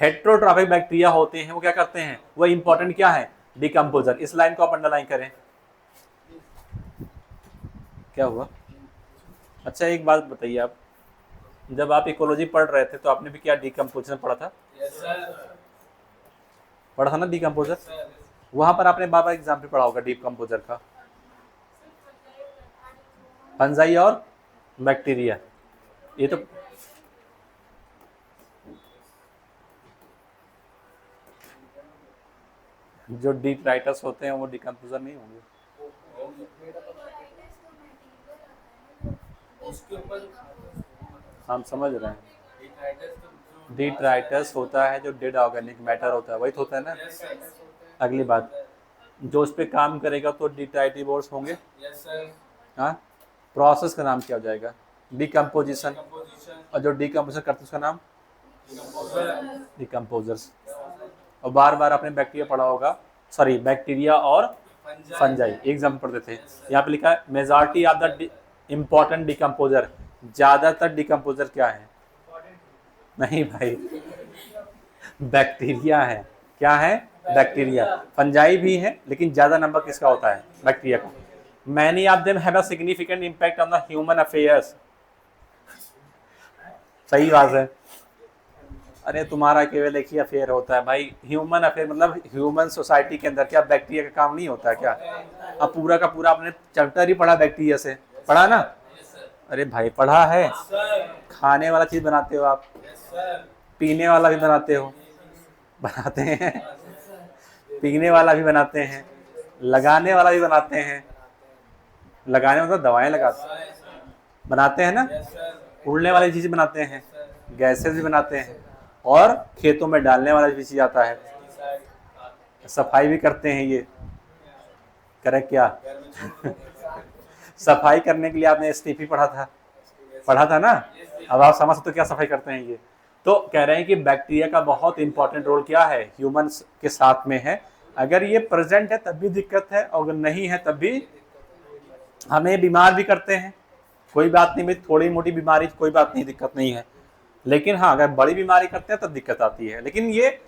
हेट्रोट्रॉपिक बैक्टीरिया होते हैं वो क्या करते हैं? वो इंपॉर्टेंट क्या है? डिकम्पोजर। इस लाइन को आप अंडरलाइन करें। क्या हुआ? अच्छा एक बात बताइए, आप जब आप इकोलॉजी पढ़ रहे थे तो आपने भी क्या डिकम्पोजिशन पढ़ा था? पढ़ा था ना डिकम्पोजर? वहां पर आपने बाबा एग्जाम्पल पढ़ा होगा डिकम्पोजर का। फंजाई और बैक्टीरिया। ये तो जो डिट्राइटस होते हैं वो डिकम्पोजर नहीं होंगे। हम समझ रहे हैं। डिट्राइटस होता है जो डेड ऑर्गेनिक मैटर होता है, वही तो होता है ना। अगली बात, जो उस पर काम करेगा तो डिट्राइटिवोर्स होंगे। हाँ, प्रोसेस का नाम क्या हो जाएगा? डिकम्पोजिशन। और जो डिकम्पोजिशन करते हैं उसका नाम डिकम्पोजर्स। और बार बार आपने बैक्टीरिया पढ़ा होगा, सॉरी बैक्टीरिया और फंजाई एग्जाम्पल पढ़ते थे। यहाँ पे लिखा है majority of the important decomposer. ज्यादातर डिकम्पोजर क्या है? नहीं भाई, बैक्टीरिया है। क्या है? बैक्टीरिया। फंजाई भी है लेकिन ज्यादा नंबर किसका होता है? बैक्टीरिया का। Many of them have a significant impact on the human affairs. सही बात है। अरे तुम्हारा केवल एक ही अफेयर होता है भाई, ह्यूमन अफेयर मतलब ह्यूमन सोसाइटी के अंदर क्या बैक्टीरिया का काम नहीं होता क्या? अब पूरा का पूरा आपने चैप्टर ही पढ़ा बैक्टीरिया से, पढ़ा ना? अरे भाई पढ़ा है। खाने वाला चीज बनाते हो आप, पीने वाला भी बनाते हो, बनाते हैं, पीने वाला भी बनाते हैं, लगाने वाला भी बनाते हैं, लगाने मतलब दवाएं लगाते बनाते हैं ना, उड़ने वाली चीज बनाते हैं, गैसेस भी बनाते हैं, और खेतों में डालने वाला भी चीज आता है, सफाई भी करते हैं ये, करेक्ट क्या? सफाई करने के लिए आपने एसटीपी पढ़ा था ना? अब आप समझ सकते हो क्या सफाई करते हैं ये। तो कह रहे हैं कि बैक्टीरिया का बहुत इंपॉर्टेंट रोल क्या है, ह्यूमंस के साथ में है। अगर ये प्रेजेंट है तब भी दिक्कत है, और अगर नहीं है तब भी हमें बीमार भी करते हैं। कोई बात नहीं भाई, थोड़ी मोटी बीमारी कोई बात नहीं, दिक्कत नहीं है, लेकिन हाँ अगर बड़ी बीमारी करते हैं तब दिक्कत आती है। लेकिन ये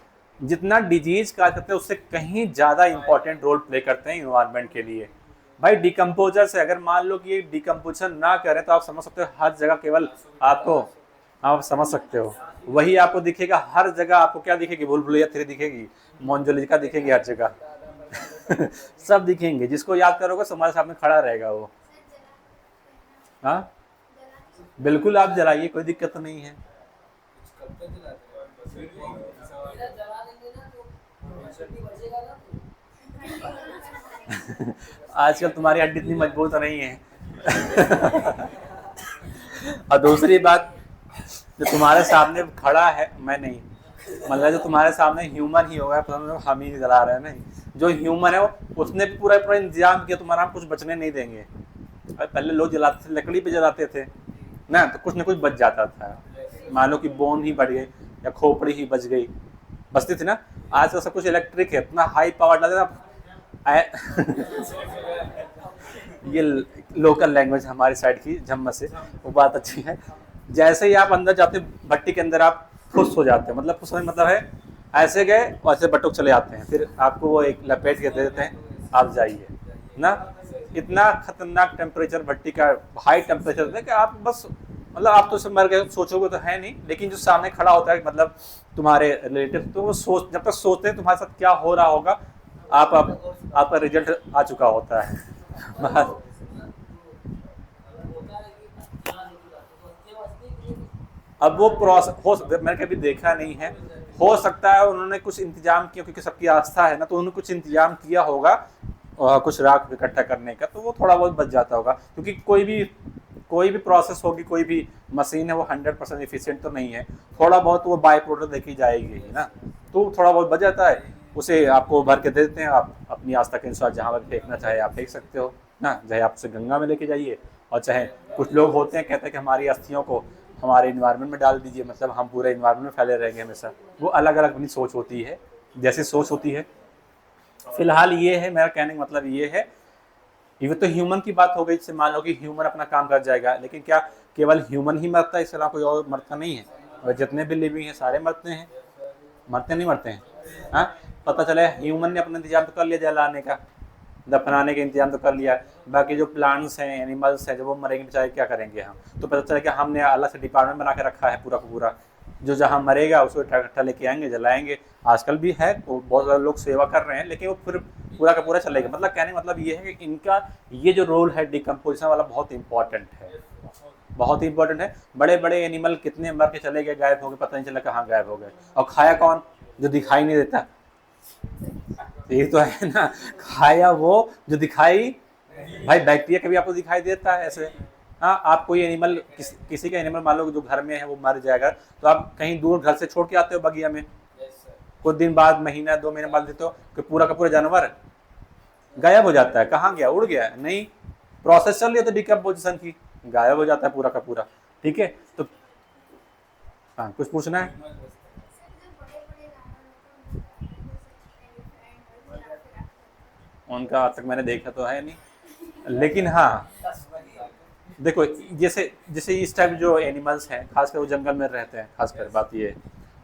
जितना डिजीज का करते हैं उससे कहीं ज़्यादा इंपॉर्टेंट रोल प्ले करते हैं इन्वायरमेंट के लिए। भाई डिकम्पोजर से अगर मान लो कि ये डिकम्पोजन ना करें तो आप समझ सकते हो हर जगह केवल आपको, आप समझ सकते हो वही आपको दिखेगा हर जगह। आपको क्या दिखेगी? भूल भुलैया 3 दिखेगी, मोंजोलिका दिखेगी हर जगह। सब दिखेंगे, जिसको याद करोगे तुम्हारे सामने खड़ा रहेगा वो। हाँ बिल्कुल आप जलाइए, कोई दिक्कत नहीं है। आजकल तुम्हारी हड्डी इतनी मजबूत नहीं है। और दूसरी बात, जो तुम्हारे सामने खड़ा है, मैं नहीं, मतलब जो तुम्हारे सामने ह्यूमन ही होगा, हम ही जला रहे हैं, नहीं, जो ह्यूमन है वो उसने पूरा पूरा इंतजाम किया, तुम्हारा कुछ बचने नहीं देंगे। पहले लोग जलाते थे, लकड़ी पे जलाते थे ना, तो कुछ न कुछ बच जाता था। मान लो कि बोन ही बढ़ गई या खोपड़ी ही बच गई, बचती थी ना। आज तो सब कुछ इलेक्ट्रिक है, इतना हाई पावर डालते ना। ये लोकल लैंग्वेज हमारी साइड की जम्मा से, वो बात अच्छी है। जैसे ही आप अंदर जाते भट्टी के अंदर आप फुस हो जाते हैं, मतलब फुस होने मतलब है ऐसे गए और ऐसे बटुक चले आते हैं, फिर आपको वो एक लपेट के दे देते हैं, आप जाइए ना। इतना खतरनाक टेम्परेचर भट्टी का, हाई टेम्परेचर है कि आप बस मतलब आप तो सब मर गए सोचोगे तो है नहीं, लेकिन जो सामने खड़ा होता है मतलब तुम्हारे रिलेटिव, तो वो सोच, जब तक सोचते हैं तुम्हारे साथ क्या हो रहा होगा, आपका रिजल्ट आ चुका होता है। अब वो प्रोसेस हो सकता है, मैंने कभी देखा नहीं है, हो सकता है उन्होंने कुछ इंतजाम किया, क्योंकि सबकी आस्था है ना, तो उन्होंने कुछ इंतजाम किया होगा कुछ राख इकट्ठा करने का, तो वो थोड़ा बहुत बच जाता होगा। क्योंकि कोई भी प्रोसेस होगी, कोई भी मशीन है, वो 100% एफिशिएंट तो नहीं है, थोड़ा बहुत वो बाय प्रोडक्ट देखी जाएगी ना, तो थोड़ा बहुत बच जाता है, उसे आपको भर के दे देते हैं। आप अपनी आस्था के अनुसार जहाँ पर फेंकना चाहे आप फेंक सकते हो ना, चाहे आप उसे गंगा में लेके जाइए, और चाहे कुछ लोग होते हैं कहते हैं कि हमारी अस्थियों को हमारे इन्वायरमेंट में डाल दीजिए, मतलब हम पूरे इन्वायरमेंट में फैले रहेंगे हमेशा। वो अलग अलग अपनी सोच होती है, जैसी सोच होती है। फिलहाल ये है, मेरा कहने का मतलब ये है, ये तो ह्यूमन की बात हो गई। जैसे मान लो कि ह्यूमन अपना काम कर जाएगा, लेकिन क्या केवल ह्यूमन ही मरता है, इसके अलावा कोई और मरता नहीं है? और जितने भी लिविंग हैं सारे मरते हैं, मरते नहीं मरते हैं? हाँ, पता चला ह्यूमन ने अपना इंतजाम तो कर लिया जलाने का, दफनाने का इंतजाम तो कर लिया, बाकी जो प्लांट्स हैं, एनिमल्स हैं, जब वो मरेंगे बेचारे क्या करेंगे हम? तो पता चला कि हमने अलग से डिपार्टमेंट बना के रखा है पूरा का पूरा, जो जहाँ मरेगा उसको इकट्ठा लेके आएंगे, जलाएंगे। आजकल भी है, बहुत सारे लोग सेवा कर रहे हैं, लेकिन वो फिर पूरा का पूरा चलेगा। मतलब कहने का मतलब ये है कि इनका ये जो रोल है डिकम्पोजिशन वाला बहुत इंपॉर्टेंट है, बहुत इंपॉर्टेंट है। बड़े बड़े एनिमल कितने मर के चले गए, गायब हो गए, पता नहीं चला कहाँ गायब हो गए। और खाया कौन? जो दिखाई नहीं देता, ये तो है ना, खाया वो जो दिखाई। भाई बैक्टीरिया कभी आपको दिखाई देता है ऐसे? हाँ, आप कोई एनिमल किसी का एनिमल मान लो जो घर में है वो मर जाएगा, तो आप कहीं दूर घर से छोड़ के आते हो बगिया में, कुछ दिन बाद, महीना 2 महीने बाद देते हो कि पूरा का पूरा जानवर गायब हो जाता है। कहाँ गया? उड़ गया? नहीं, प्रोसेस चल रही है तो डिकम्पोजिशन की, गायब हो जाता है पूरा का पूरा। ठीक है, तो हाँ कुछ पूछना है? उनका आज तक मैंने देखा तो है नहीं, लेकिन हाँ देखो, जैसे जैसे इस टाइप जो एनिमल्स हैं, खासकर वो जंगल में रहते हैं, खासकर बात ये है।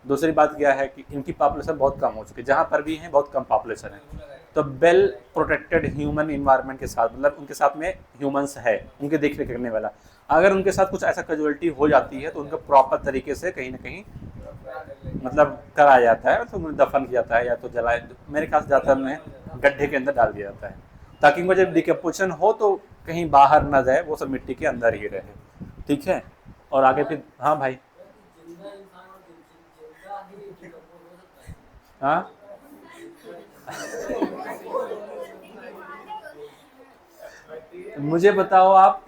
दूसरी बात क्या है कि इनकी पॉपुलेशन बहुत कम हो चुकी है, जहाँ पर भी हैं बहुत कम पॉपुलेशन है। तो वेल प्रोटेक्टेड ह्यूमन इन्वायरमेंट के साथ, मतलब उनके साथ में ह्यूमंस है, उनके देख रेख करने वाला। अगर उनके साथ कुछ ऐसा कैजुअलिटी हो जाती है तो उनका प्रॉपर तरीके से कहीं ना कहीं मतलब कराया जाता है, तो उन्हें दफन किया जाता है या तो जलाए, मेरे ख्याल से ज़्यादातर उन्हें गड्ढे के अंदर डाल दिया जाता है, ताकि उनको जब डिकम्पोजिशन हो तो कहीं बाहर ना जाए, वो सब मिट्टी के अंदर ही रहे। ठीक है, और आगे फिर हाँ भाई, हाँ मुझे बताओ आप,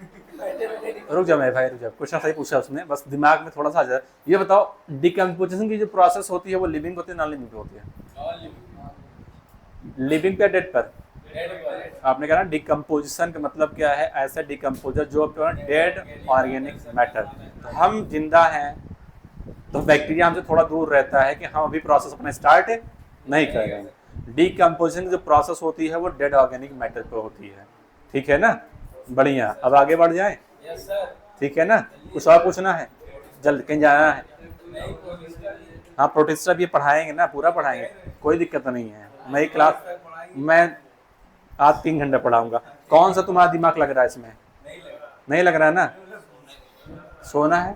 रुक जाओ मेरे भाई, रुक जाओ, क्वेश्चन सही पूछा उसने, बस दिमाग में थोड़ा सा आ जाए। ये बताओ डिकम्पोजिशन की जो प्रोसेस होती है वो लिविंग होती है नॉन लिविंग होती है? लिविंग पे डेड पर? आपने कहा ना डिकम्पोजिशन का मतलब क्या है, ऐसा डिकम्पोजर जो डेड ऑर्गेनिक मैटर। तो हम जिंदा हैं तो बैक्टीरिया हमसे थोड़ा दूर रहता है कि हम अभी प्रोसेस अपना स्टार्ट नहीं करेंगे। डिकम्पोजिशन की जो प्रोसेस होती है वो डेड ऑर्गेनिक मैटर पर होती है। ठीक है ना, बढ़िया। अब आगे बढ़ जाए? ठीक है ना, कुछ और पूछना है? जल्द कहीं जाना है? हाँ प्रोटिस्टा भी पढ़ाएंगे ना, पूरा पढ़ाएंगे, कोई दिक्कत नहीं है। मैं क्लास मैं आज 3 घंटे पढ़ाऊंगा। कौन सा तुम्हारा दिमाग लग रहा है इसमें? नहीं लग रहा है ना? सोना है।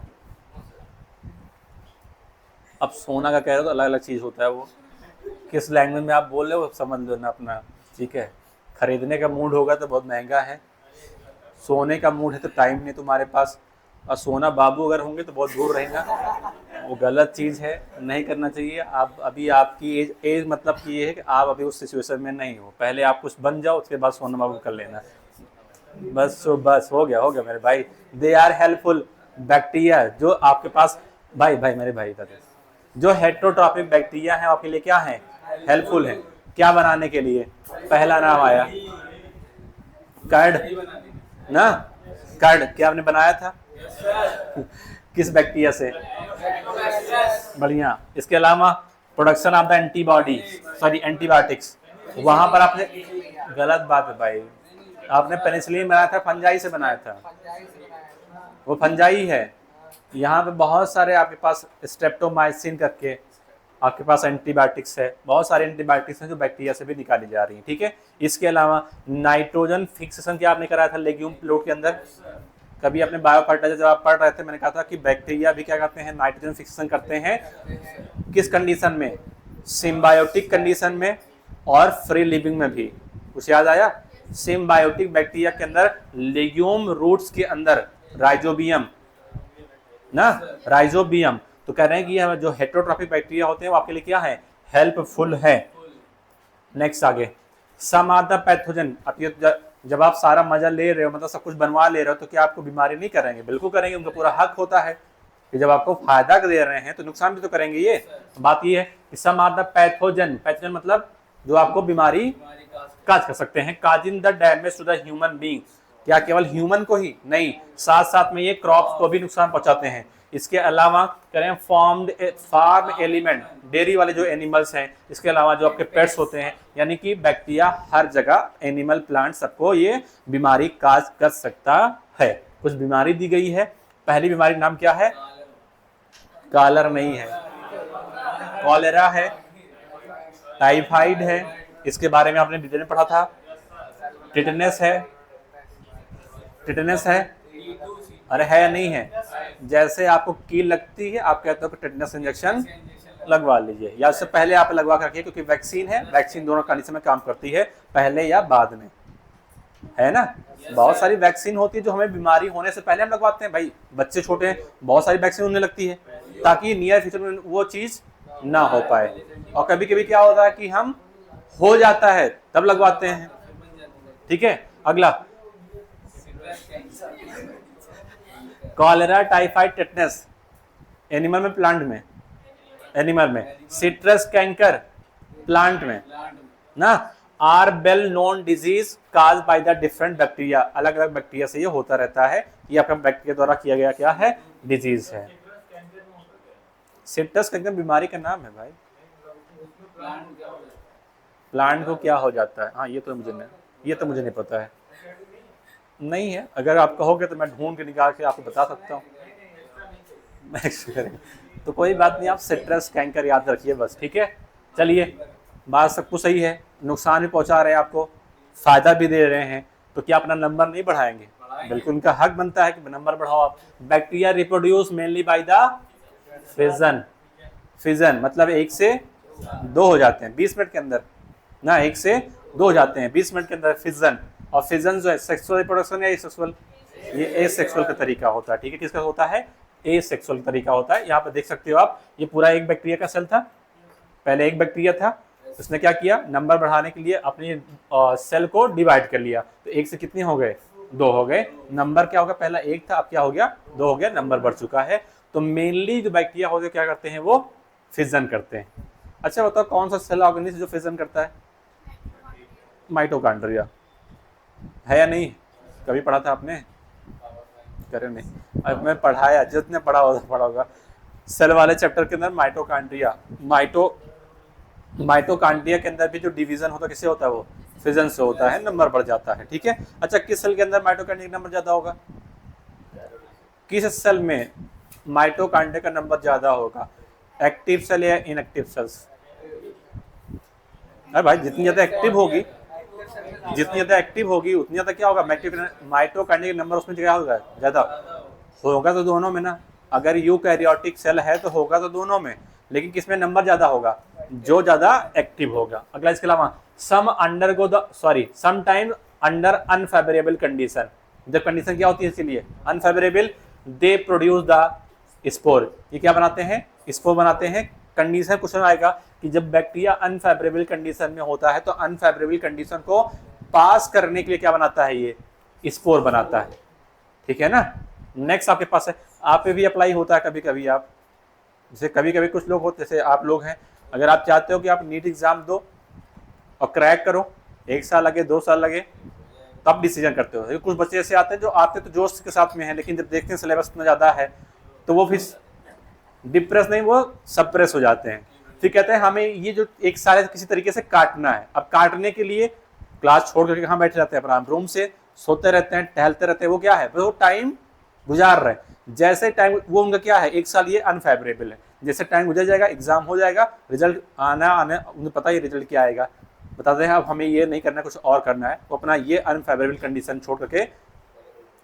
अब सोना का कह रहे हो तो अलग अलग चीज़ होता है, वो किस लैंग्वेज में आप बोल रहे हो समझ लो ना अपना। ठीक है, खरीदने का मूड होगा तो बहुत महंगा है, सोने का मूड है तो टाइम नहीं तुम्हारे पास, और सोना बाबू अगर होंगे तो बहुत दूर रहेगा, वो गलत चीज़ है, नहीं करना चाहिए। आप अभी आपकी एज मतलब कि ये है कि आप अभी उस सिचुएशन में नहीं हो, पहले आप कुछ बन जाओ उसके बाद सोना बाबू कर लेना। बस हो गया मेरे भाई। दे आर हेल्पफुल बैक्टीरिया जो आपके पास, भाई मेरे भाई दादा, जो हेट्रोट्रॉपिक बैक्टीरिया है आपके लिए क्या है? हेल्पफुल है। क्या बनाने के लिए? पहला नाम आया कर्ड ना, कर्ड क्या आपने बनाया था? किस बैक्टीरिया से? बढ़िया। इसके अलावा production of the antibody, sorry antibiotics, वहां पर आपने, गलत बात है भाई, आपने पेनिसिलिन बनाया था, फंजाई से बनाया था, वो फंजाई है। यहाँ पे बहुत सारे आपके पास स्ट्रेप्टोमाइसिन करके आपके पास एंटीबायोटिक्स है, बहुत सारे एंटीबायोटिक्स हैं जो बैक्टीरिया से भी निकाली जा रही हैं। ठीक है, इसके अलावा नाइट्रोजन फिक्सेशन क्या आपने कराया था लेग्यूम प्लॉट के अंदर? कभी अपने बायो फर्टिलाइजर जब आप पढ़ रहे थे मैंने कहा था कि बैक्टीरिया भी क्या करते हैं? नाइट्रोजन फिक्सेशन करते हैं। किस कंडीशन में? सिम्बायोटिक कंडीशन में और फ्री लिविंग में भी। कुछ याद आया? सिम्बायोटिक बैक्टीरिया के अंदर लेग्यूम रूट्स के अंदर राइजोबियम ना, राइजोबियम, तो कह रहे हैं कि यह जो हेट्रोट्रॉपिक बैक्टीरिया होते हैं वो आपके लिए क्या है? हेल्पफुल है। नेक्स्ट आगे, सम आर द पैथोजन। जब आप सारा मजा ले रहे हो, मतलब सब कुछ बनवा ले रहे हो, तो क्या आपको बीमारी नहीं करेंगे? बिल्कुल करेंगे, उनका पूरा हक होता है कि जब आपको फायदा दे रहे हैं तो नुकसान भी तो करेंगे। ये बात ये है कि some are the pathogen, pathogen मतलब जो आपको बीमारी काज कर सकते हैं। Causing the damage to the human being, क्या केवल ह्यूमन को ही नहीं, साथ साथ में ये क्रॉप्स को भी नुकसान पहुंचाते हैं। इसके अलावा करें फॉर्म्ड फार्म एलिमेंट, डेयरी वाले जो एनिमल्स हैं, इसके अलावा जो आपके पेट्स होते हैं, यानी कि बैक्टीरिया हर जगह, एनिमल प्लांट सबको ये बीमारी काज कर सकता है। कुछ बीमारी दी गई है, पहली बीमारी नाम क्या है? कॉलर नहीं है, कॉलेरा है, टाइफाइड है, इसके बारे में आपने डिटेल में पढ़ा था। टिटनेस है, टिटनेस है, अरे है या नहीं है? जैसे आपको कील लगती है आप कहते हो कि टिटनेस इंजेक्शन लगवा लीजिए, या उससे पहले आप लगवा कर रखिए, क्योंकि वैक्सीन है, वैक्सीन दोनों कंडीशन में काम करती है, पहले या बाद में, है ना। बहुत सारी वैक्सीन होती है जो हमें बीमारी होने से पहले हम लगवाते हैं। भाई बच्चे छोटे हैं, बहुत सारी वैक्सीन होने लगती है ताकि नियर फ्यूचर में वो चीज ना हो पाए। और कभी कभी क्या होता है कि हम हो जाता है तब लगवाते हैं। ठीक है, अगला कॉलेरा, टाइफाइड, टिटनेस, एनिमल में, प्लांट में? एनिमल में। सिट्रस कैंकर, प्लांट में ना। Are well known disease cause by the different bacteria, अलग अलग बैक्टीरिया से ये होता रहता है, ये आपका बैक्टीरिया द्वारा किया गया क्या है? डिजीज है। सिट्रस कैंकर बीमारी का नाम है भाई। प्लांट को क्या हो जाता है? हाँ ये तो मुझे नहीं पता है, नहीं है। अगर आप कहोगे तो मैं ढूंढ के निकाल के आपको बता सकता हूँ। तो कोई बात नहीं, आप सिट्रस कैंकर याद रखिए बस। ठीक है, चलिए, बात सब कुछ सही है। नुकसान भी पहुंचा रहे हैं आपको, फायदा भी दे रहे हैं, तो क्या अपना नंबर नहीं बढ़ाएंगे? बिल्कुल उनका हक बनता है कि नंबर बढ़ाओ आप। Bacteria reproduce mainly by the fission. Fission मतलब 1 से 2 हो जाते हैं 20 मिनट के अंदर ना, 1 से 2 हो जाते हैं 20 मिनट के अंदर फिजन। और फिजन जो है सेक्सुअल रिप्रोडक्शन या एसेक्सुअल, ये एसेक्सुअल का तरीका होता है, ठीक है। किसका होता है? एसेक्सुअल तरीका होता है। यहाँ पे देख सकते हो आप, ये पूरा एक बैक्टीरिया का सेल था, पहले एक बैक्टीरिया था, उसने क्या किया, नंबर बढ़ाने के लिए अपनी सेल को डिवाइड कर लिया, तो 1 से कितने हो गए? 2 हो गए। नंबर क्या होगा? पहला 1 था, अब क्या हो गया? 2 हो गया, नंबर बढ़ चुका है। तो मेनली जो बैक्टीरिया होते हैं क्या करते हैं? वो फिजन करते हैं। अच्छा बताओ कौन सा सेल ऑर्गेनिज्म जो फिजन करता है? माइटोकॉन्ड्रिया है या नहीं? कभी पढ़ा था आपने? करे नहीं, अब मैं पढ़ाया, जितने पढ़ा होगा सेल वाले चैप्टर के अंदर माइटोकॉन्ड्रिया, माइटोकॉन्ड्रिया के अंदर भी जो डिवीजन होता है किससे होता है? वो फिजन से होता है, नंबर बढ़ जाता है, ठीक है। अच्छा किस सेल के अंदर माइटोकॉन्ड्रिया का नंबर ज्यादा होगा? किस सेल में माइटोकॉन्ड्रिया का नंबर ज्यादा होगा? एक्टिव सेल या इनएक्टिव सेल्स? अरे भाई जितनी ज्यादा एक्टिव होगी उतनी ज्यादा क्या होगा? माइटोकॉन्ड्रिया का नंबर उसमें क्या होगा? ज्यादा होगा तो दोनों में ना। अगर यूकैरियोटिक सेल है तो होगा तो दोनों में, लेकिन किसमें नंबर ज्यादा होगा? जो ज्यादा एक्टिव होगा। अगला इसके अलावा समटाइम अंडर अनफेवरेबल कंडीशन। जब कंडीशन क्या होती है इसके लिए? Unfavourable, they produce the spore. ये क्या बनाते हैं? स्पोर बनाते हैं। कंडीशन क्वेश्चन आएगा कि जब बैक्टीरिया अनफेवरेबल कंडीशन में होता है तो अनफेवरेबल कंडीशन को पास करने के लिए क्या बनाता है? ये स्पोर बनाता है, ठीक है ना। नेक्स्ट आपके पास है, आप पे भी अप्लाई होता है कभी कभी। आप जैसे कभी कभी कुछ लोग होते, जैसे आप लोग हैं, अगर आप चाहते हो कि आप नीट एग्जाम दो और क्रैक करो, 1 साल लगे 2 साल लगे, तब डिसीजन करते हो। कुछ बच्चे ऐसे आते हैं जो आते तो जोश के साथ में है, लेकिन जब देखते हैं सिलेबस इतना ज़्यादा है तो वो फिर डिप्रेस नहीं, वो सप्रेस हो जाते हैं। फिर कहते हैं हमें ये जो 1 साल है किसी तरीके से काटना है। अब काटने के लिए क्लास छोड़ करके कहाँ बैठे रहते हैं? अपना रूम से सोते रहते हैं, टहलते रहते हैं। वो क्या है? वो टाइम गुजार रहे हैं। जैसे टाइम वो उनका क्या है? 1 साल ये अनफेवरेबल है। जैसे टाइम गुजर जाएगा, एग्जाम हो जाएगा, रिजल्ट आना उन्हें पता है रिजल्ट क्या आएगा, बताते हैं अब हमें ये नहीं करना, कुछ और करना है, वो अपना ये अनफेवरेबल कंडीशन छोड़ करके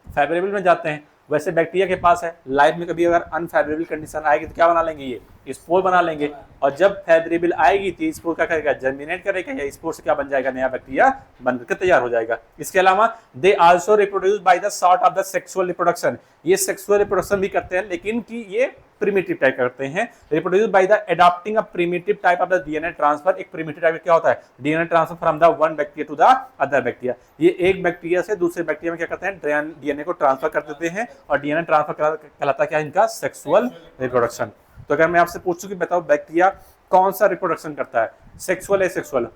फेवरेबल में जाते हैं। वैसे बैक्टीरिया के पास है, लाइफ में कभी अगर अनफेवरेबल कंडीशन आएगी तो क्या बना लेंगे? ये स्पोर बना लेंगे। और जब फेवरेबल आएगी तो स्पोर क्या करेगा? जर्मिनेट करेगा, या स्पोर से क्या बन जाएगा? नया बैक्टीरिया बनकर तैयार हो जाएगा। इसके अलावा they also reproduce by the sort of the sexual reproduction. ये सेक्सुअल रिप्रोडक्शन भी करते हैं, लेकिन कि ये प्रिमिटिव टाइप करते हैं। Reproduce by the adopting a primitive type of the DNA transfer. एक प्रिमिटिव टाइप क्या होता है? DNA transfer from the one bacteria to the other bacteria. ये एक बैक्टीरिया से दूसरे बैक्टीरिया में क्या करते हैं? डीएनए को ट्रांसफर कर देते हैं, और डीएनए ट्रांसफर कहलाता है क्या? इनका सेक्सुअल रिप्रोडक्शन। तो अगर मैं आपसे पूछूं कि बताओ बैक्टीरिया कौन सा रिप्रोडक्शन करता है? सेक्सुअल या सेक्सुअल?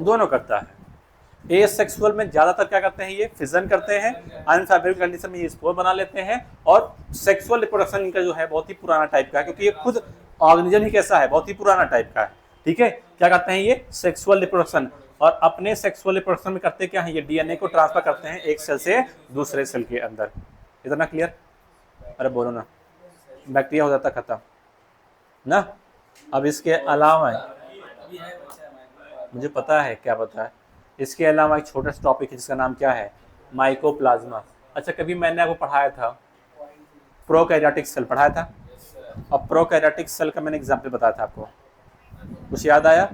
दोनों करता है। एसेक्सुअल में ज्यादातर क्या करते हैं? ये फिजन करते हैं, अनफेवरेबल कंडीशन में ये स्पोर बना लेते हैं। और सेक्सुअल रिप्रोडक्शन इनका जो है बहुत ही पुराना टाइप का है, क्योंकि ये खुद ऑर्गेनिज्म ही कैसा है? बहुत ही पुराना टाइप का है, ठीक है। क्या करते हैं ये? Sexual reproduction. और अपने सेक्सुअल रिप्रोडक्शन में करते क्या है? ये डीएनए को ट्रांसफर करते हैं एक सेल से दूसरे सेल के अंदर। इतना क्लियर? अरे बोलो ना, बैक्टीरिया हो जाता खत्म ना। अब इसके अलावा मुझे पता है क्या पता है, इसके अलावा एक छोटा सा टॉपिक है जिसका नाम क्या है? माइकोप्लाज्मा। अच्छा कभी मैंने आपको पढ़ाया था प्रोकैरियोटिक सेल, पढ़ाया था। और प्रोकैरियोटिक सेल का मैंने एग्जाम्पल बताया था आपको, कुछ याद आया?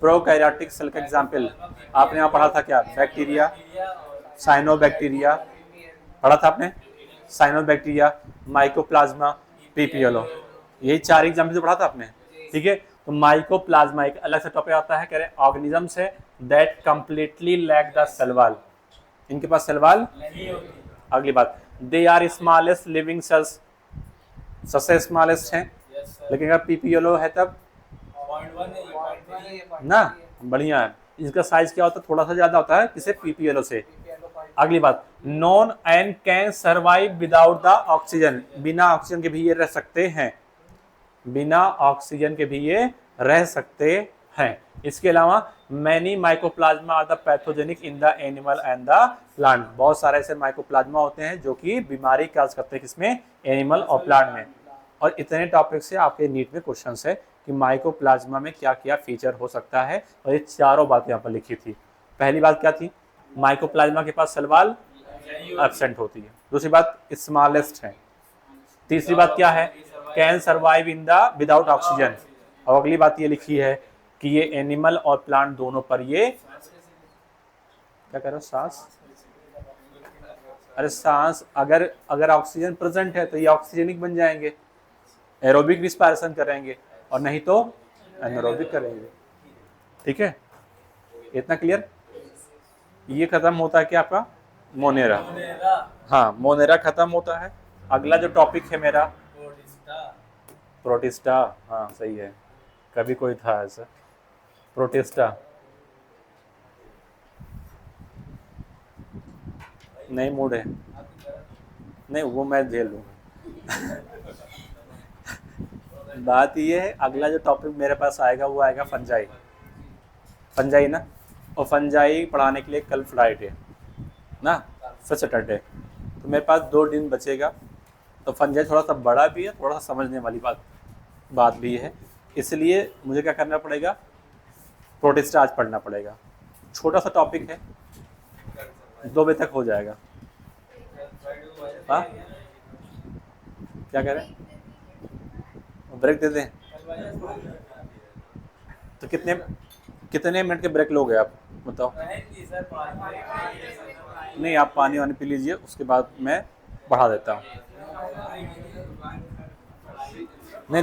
प्रोकैरियोटिक सेल का एग्जाम्पल आपने यहाँ पढ़ा था क्या? बैक्टीरिया, साइनोबैक्टीरिया पढ़ा था आपने, साइनोबैक्टीरिया, माइकोप्लाज्मा, पीपीएलओ, यही 4 एग्जाम्पल जो पढ़ा था आपने, ठीक है। तो माइकोप्लाज्मा एक अलग सा टॉपिक आता है, कह रहे ऑर्गेनिजम्स है that completely lack the cell wall. इनके पास सेल वॉल नहीं होती। अगली बात, they are smallest living cells, सबसे स्मॉलेस्ट हैं, लेकिन अगर पीपीएलओ है तब ना बढ़िया है। इसका साइज क्या होता है? थोड़ा सा ज्यादा होता है किसे? पीपीएलओ से। अगली बात, non and can survive without the oxygen. बिना ऑक्सीजन के भी ये रह सकते हैं, बिना ऑक्सीजन के भी ये रह सकते हैं। इसके अलावा many mycoplasma are the pathogenic in the animal and the plant. बहुत सारे ऐसे माइकोप्लाज्मा होते हैं जो कि बीमारी काज करते हैं, किसमें? एनिमल और प्लांट में। और इतने टॉपिक से आपके नीट में क्वेश्चन है कि कि माइकोप्लाज्मा में क्या क्या फीचर हो सकता है, और ये चारों बातें यहाँ पर लिखी थी। पहली बात क्या थी, माइकोप्लाज्मा के पास सेल वॉल एब्सेंट होती है। दूसरी बात स्मॉलेस्ट है। तीसरी बात क्या है, can survive in the without oxygen. और अगली बात ये लिखी है कि ये एनिमल और प्लांट दोनों पर ये क्या कह रहे हो, सांस, अरे सांस, अगर ऑक्सीजन प्रेजेंट है तो ये ऑक्सीजनिक बन जाएंगे, एरोबिक रिस्पायरेशन करेंगे, और नहीं तो एनारोबिक करेंगे। ठीक है, इतना क्लियर। ये खत्म होता है क्या आपका मोनेरा, हाँ मोनेरा खत्म होता है। अगला जो टॉपिक है मेरा प्रोटिस्टा, हाँ सही है, कभी कोई था ऐसा प्रोटिस्टा, नहीं मूड है, नहीं वो मैं झेल लूँगा। बात ये है, अगला जो टॉपिक मेरे पास आएगा वो आएगा फंजाई, फंजाई ना, और फंजाई पढ़ाने के लिए कल फ्राइडे ना, फिर सैटरडे, तो मेरे पास 2 दिन बचेगा। तो फंजाई थोड़ा सा बड़ा भी है, थोड़ा सा समझने वाली बात भी है, इसलिए मुझे क्या करना पड़ेगा, प्रोटिस्टा आज पढ़ना पड़ेगा। छोटा सा टॉपिक है, 2 बजे तक हो जाएगा। हाँ क्या कह रहे हैं, ब्रेक दे दें? तो कितने मिनट के ब्रेक लोगे आप बताओ? नहीं आप पानी वानी पी लीजिए, उसके बाद मैं बढ़ा देता हूँ। नहीं